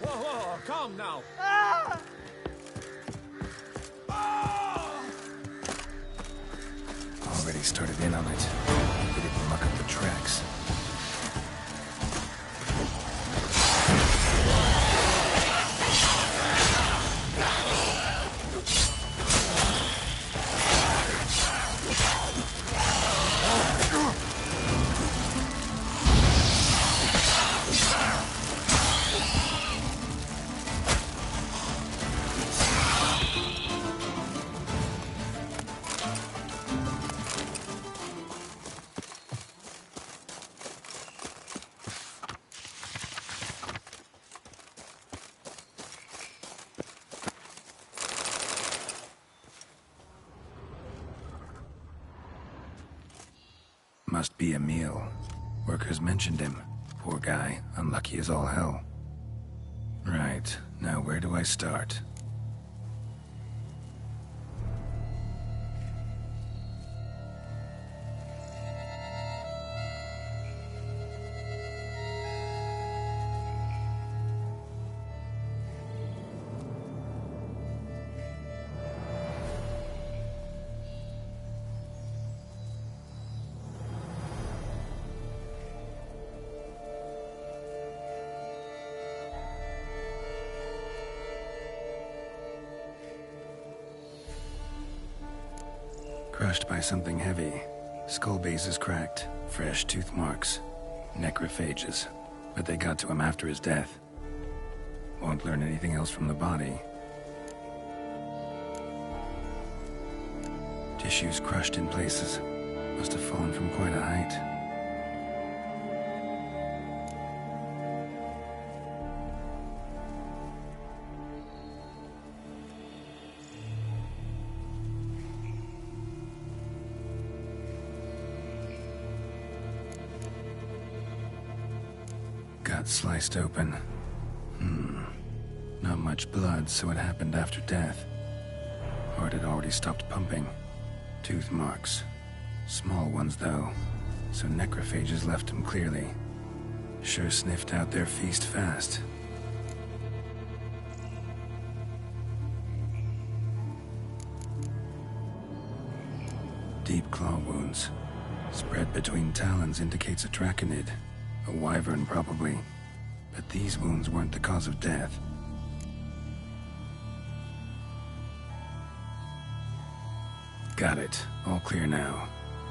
Whoa, calm now. Already started in on it. We didn't muck up the tracks. Must be Emil. Workers mentioned him. Poor guy, unlucky as all hell. Right, now where do I start? Crushed by something heavy. Skull base is cracked. Fresh tooth marks. Necrophages. But they got to him after his death. Won't learn anything else from the body. Tissues crushed in places. Must have fallen from quite a height. Got sliced open. Not much blood, so it happened after death. Heart had already stopped pumping. Tooth marks. Small ones, though, so necrophages left him clearly. Sure sniffed out their feast fast. Deep claw wounds. Spread between talons indicates a draconid. A wyvern, probably. But these wounds weren't the cause of death. Got it. All clear now.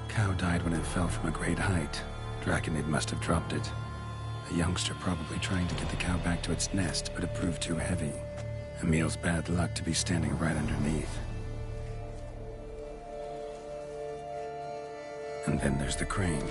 Cow died when it fell from a great height. Draconid must have dropped it. A youngster probably trying to get the cow back to its nest, but it proved too heavy. Emil's bad luck to be standing right underneath. And then there's the crane.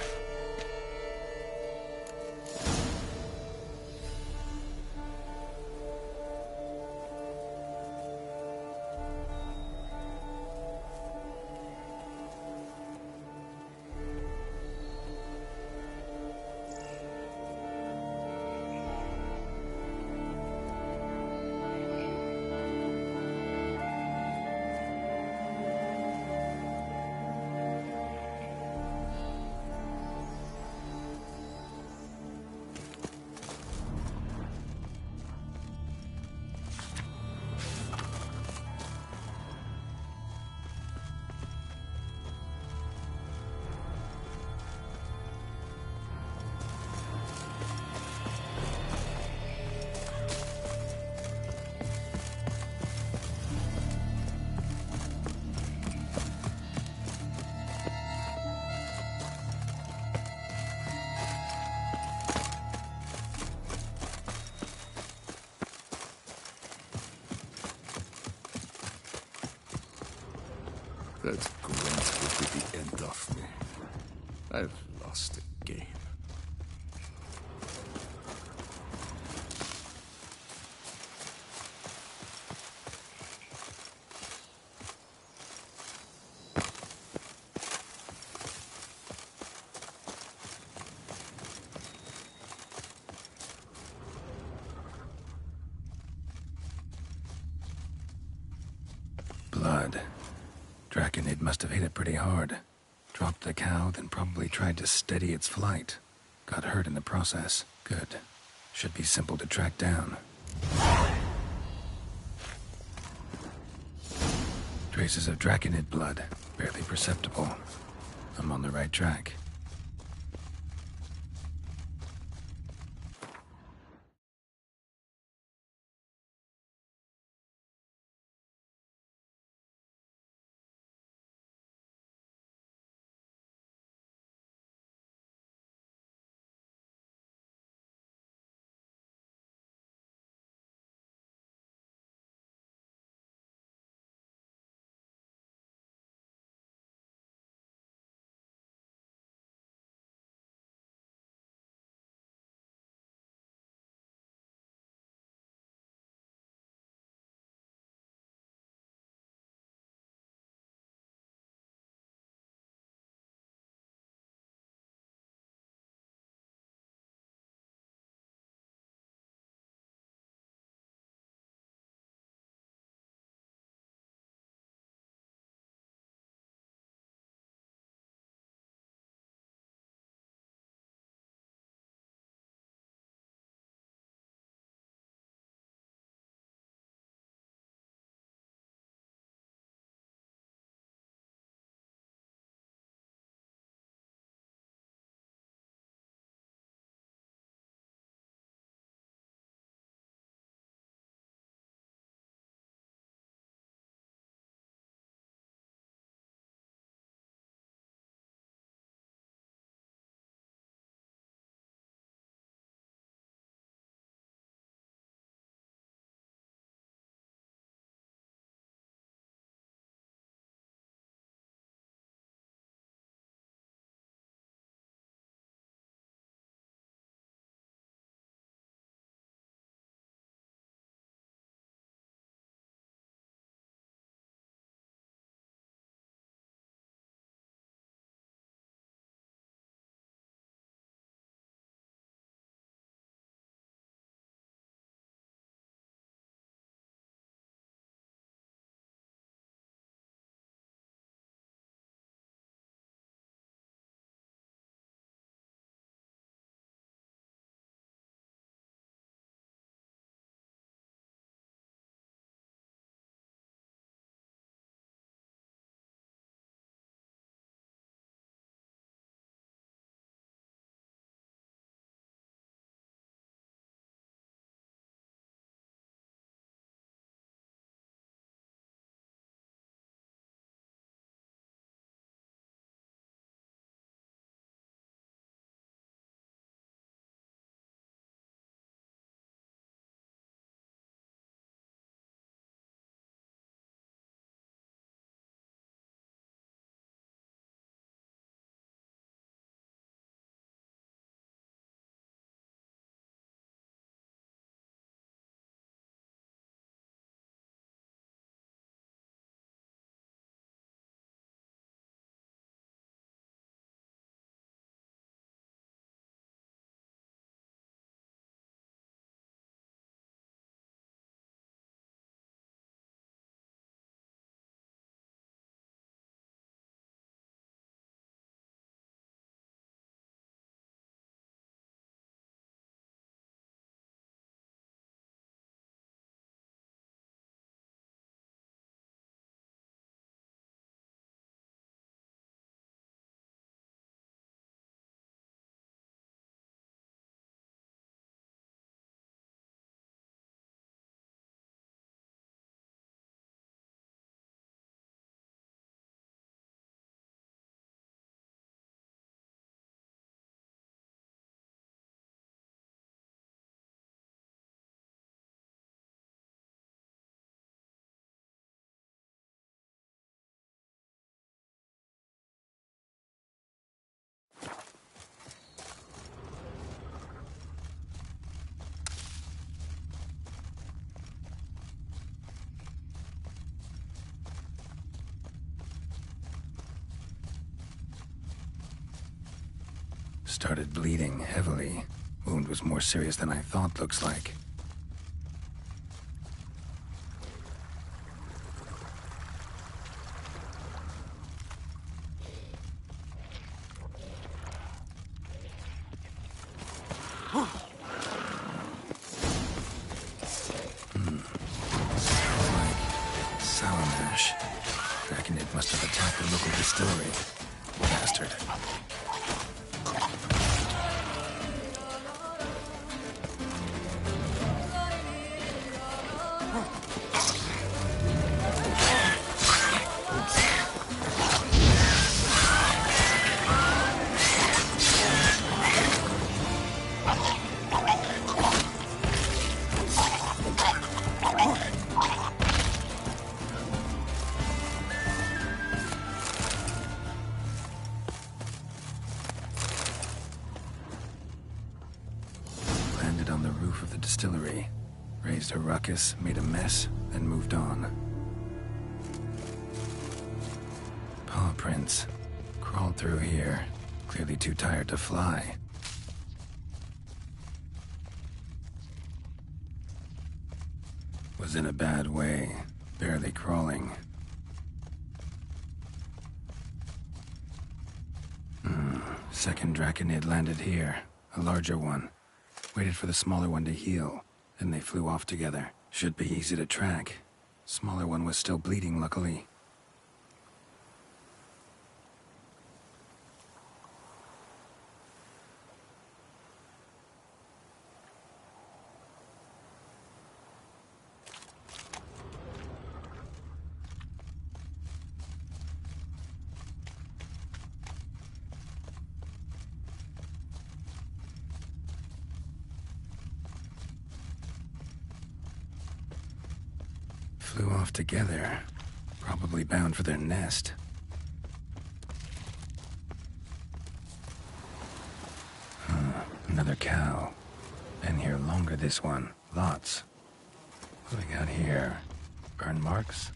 That grunt will be the end of me. I've lost the game. must have hit it pretty hard. Dropped the cow, then probably tried to steady its flight. Got hurt in the process. Good. Should be simple to track down. Traces of draconid blood. Barely perceptible. I'm on the right track. Started bleeding heavily. Wound was more serious than I thought, looks like. The local distillery. Bastard. Landed on the roof of the distillery. Raised a ruckus, made a mess, then moved on. Paw prints. Crawled through here. Clearly too tired to fly. Was in a bad way. Barely crawling. Second Draconid landed here. A larger one. Waited for the smaller one to heal. Then they flew off together. Should be easy to track. Smaller one was still bleeding, luckily. Flew off together. Probably bound for their nest. Another cow. Been here longer, this one. Lots. What do we got here? Burn marks?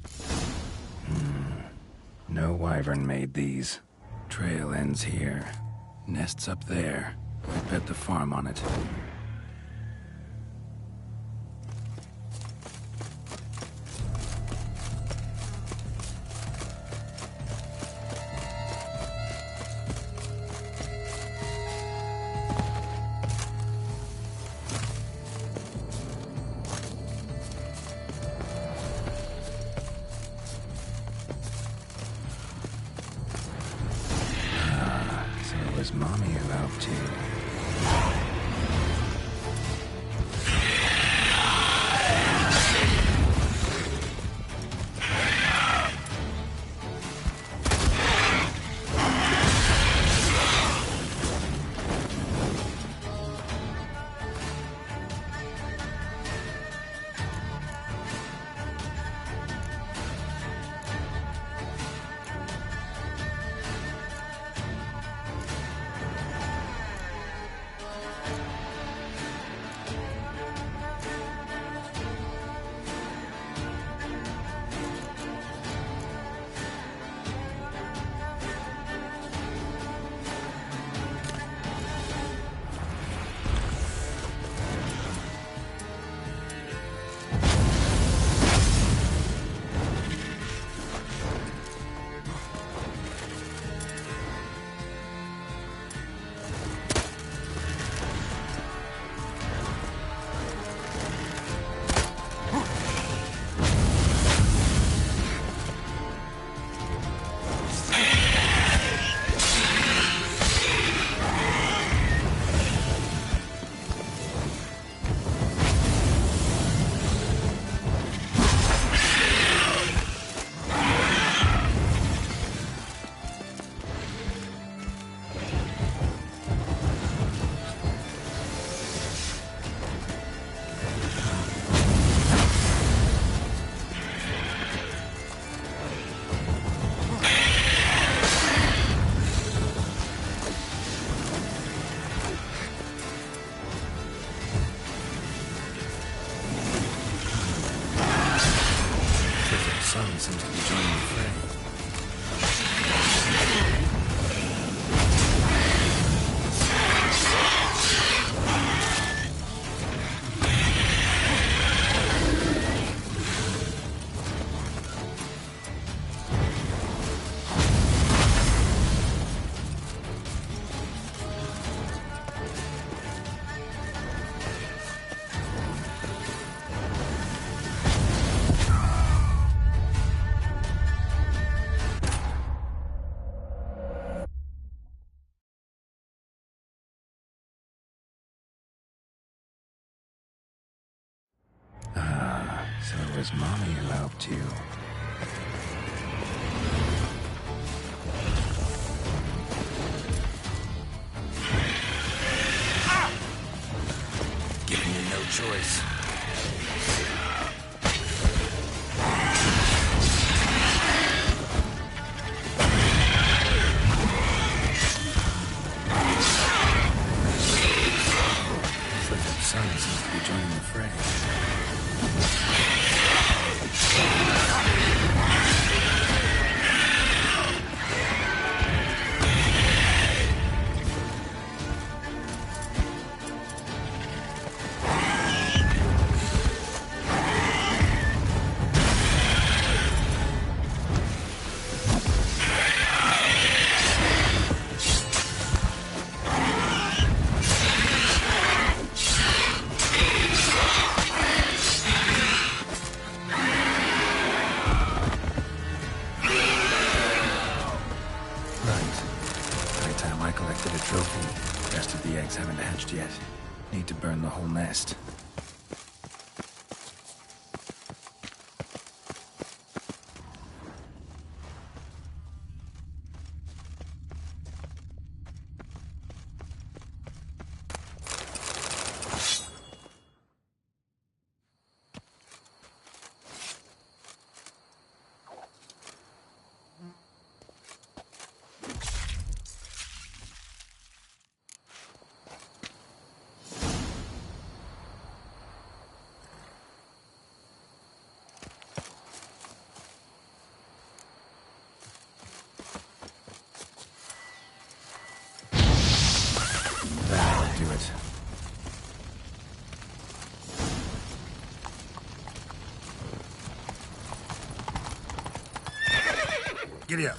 No wyvern made these. Trail ends here. Nests up there. I bet the farm on it. Was Mommy about to? was Mommy who helped you. Giving you no choice. Son seems to be joining the fray. Haven't hatched yet. Need to burn the whole nest. Do it. Giddy up.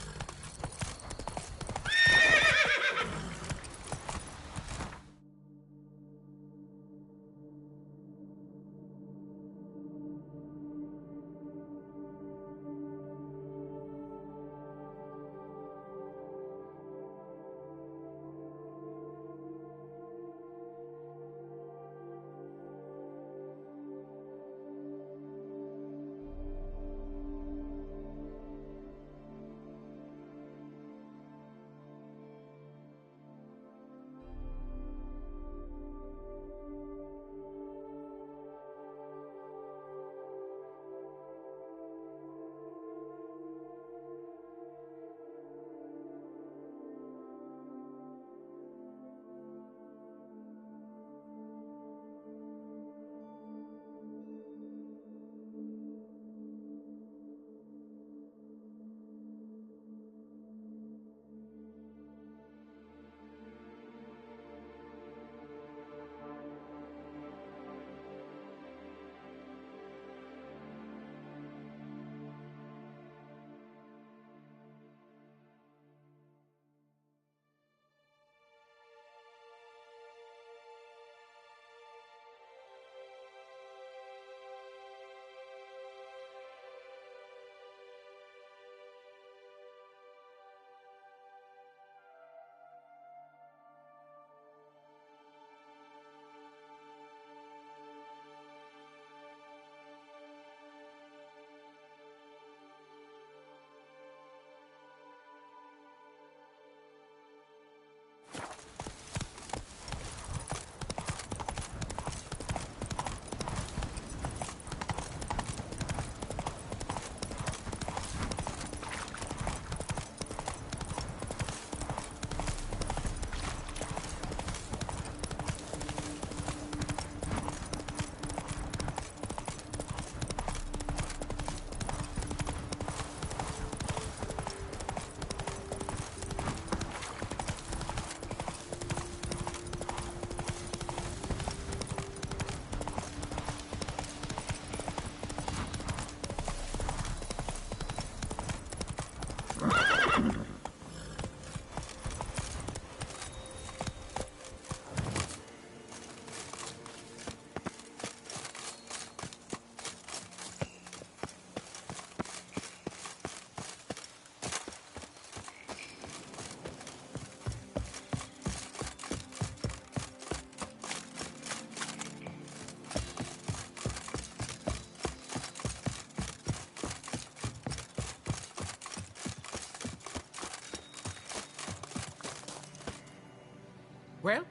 Well,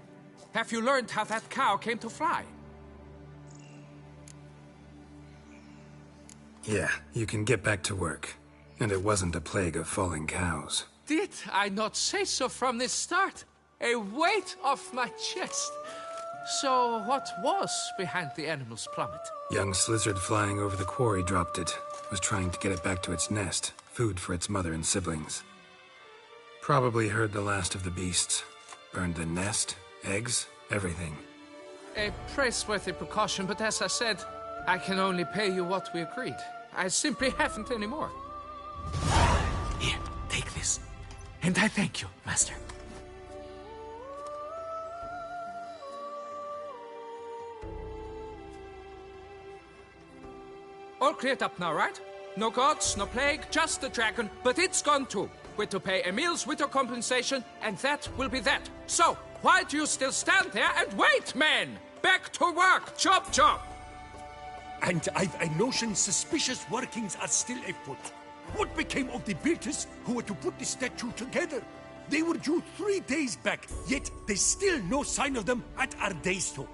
have you learned how that cow came to fly? Yeah, you can get back to work. And it wasn't a plague of falling cows. Did I not say so from the start? A weight off my chest. So, what was behind the animal's plummet? Young lizard flying over the quarry dropped it. Was trying to get it back to its nest. Food for its mother and siblings. Probably heard the last of the beasts. Burned the nest, eggs, everything. A praiseworthy precaution, but as I said, I can only pay you what we agreed. I simply haven't any more. Here, take this. And I thank you, Master. All cleared up now, right? No gods, no plague, just the dragon, but it's gone too. We're to pay Emil's widow compensation, and that will be that. So, why do you still stand there and wait, men? Back to work! Chop, chop! And I've a notion suspicious workings are still afoot. What became of the builders who were to put the statue together? They were due 3 days back, yet there's still no sign of them at Ardeisto.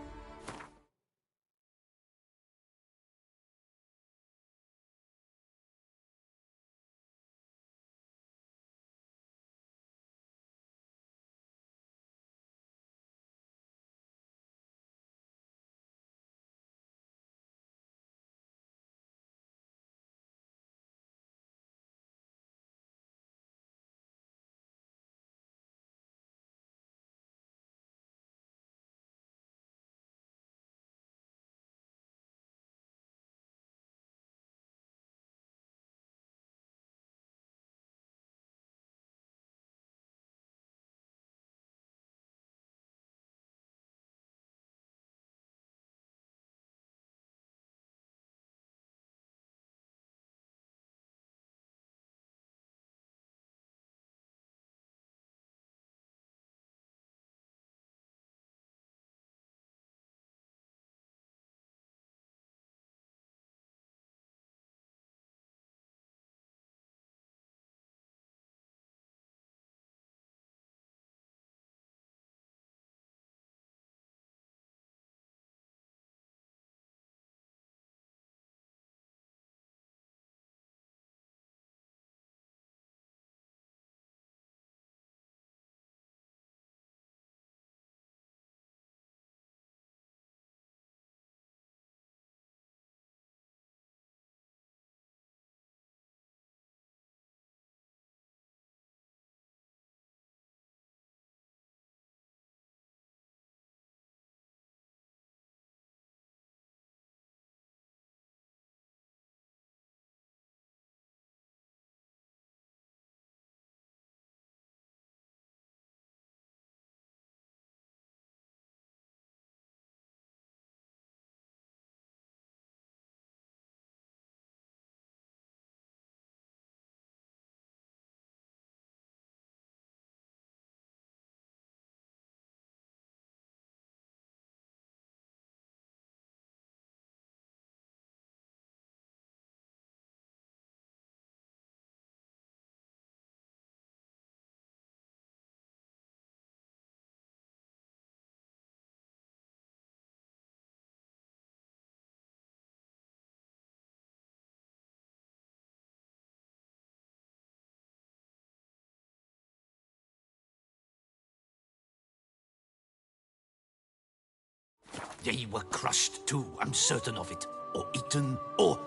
They were crushed too, I'm certain of it. Or eaten, or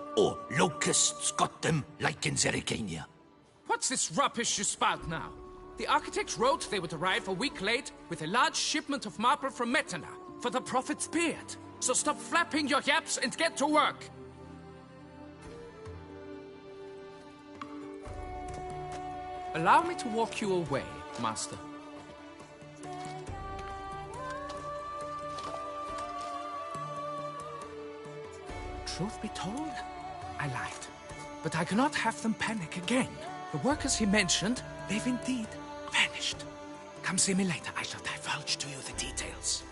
locusts got them, like in Zerikania. What's this rubbish you spout now? The architect wrote they would arrive a week late with a large shipment of marble from Metana for the prophet's beard. So stop flapping your yaps and get to work. Allow me to walk you away, Master. Truth be told, I lied. But I cannot have them panic again. The workers he mentioned, they've indeed vanished. Come see me later. I shall divulge to you the details.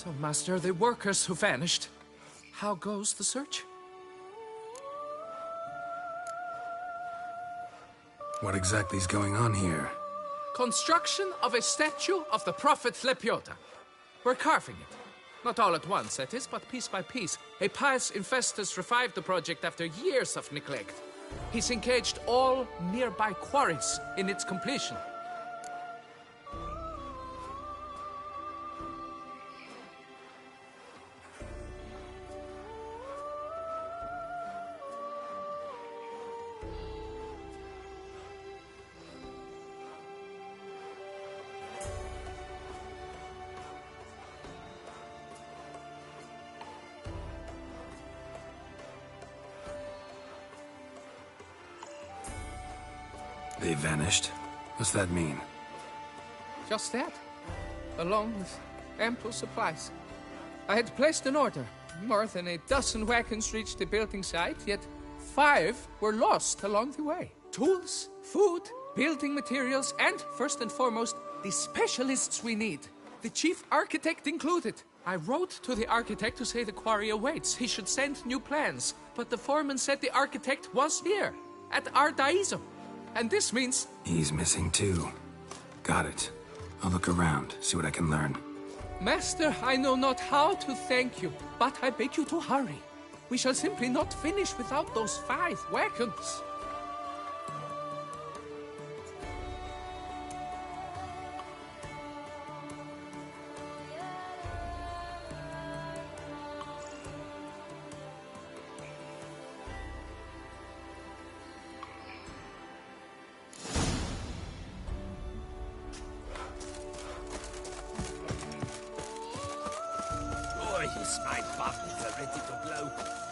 So, Master, the workers who vanished. How goes the search? What exactly is going on here? Construction of a statue of the prophet Lepiota. We're carving it. Not all at once, that is, but piece by piece. A pious infestus revived the project after years of neglect. He's engaged all nearby quarries in its completion. They vanished? What's that mean? Just that. Along with ample supplies. I had placed an order. More than a dozen wagons reached the building site, yet 5 were lost along the way. Tools, food, building materials, and, first and foremost, the specialists we need. The chief architect included. I wrote to the architect to say the quarry awaits. He should send new plans. But the foreman said the architect was here, at Ardaizo. And this means... He's missing too. Got it. I'll look around, see what I can learn. Master, I know not how to thank you, but I beg you to hurry. We shall simply not finish without those 5 wagons. Boys, my buttons are ready to blow.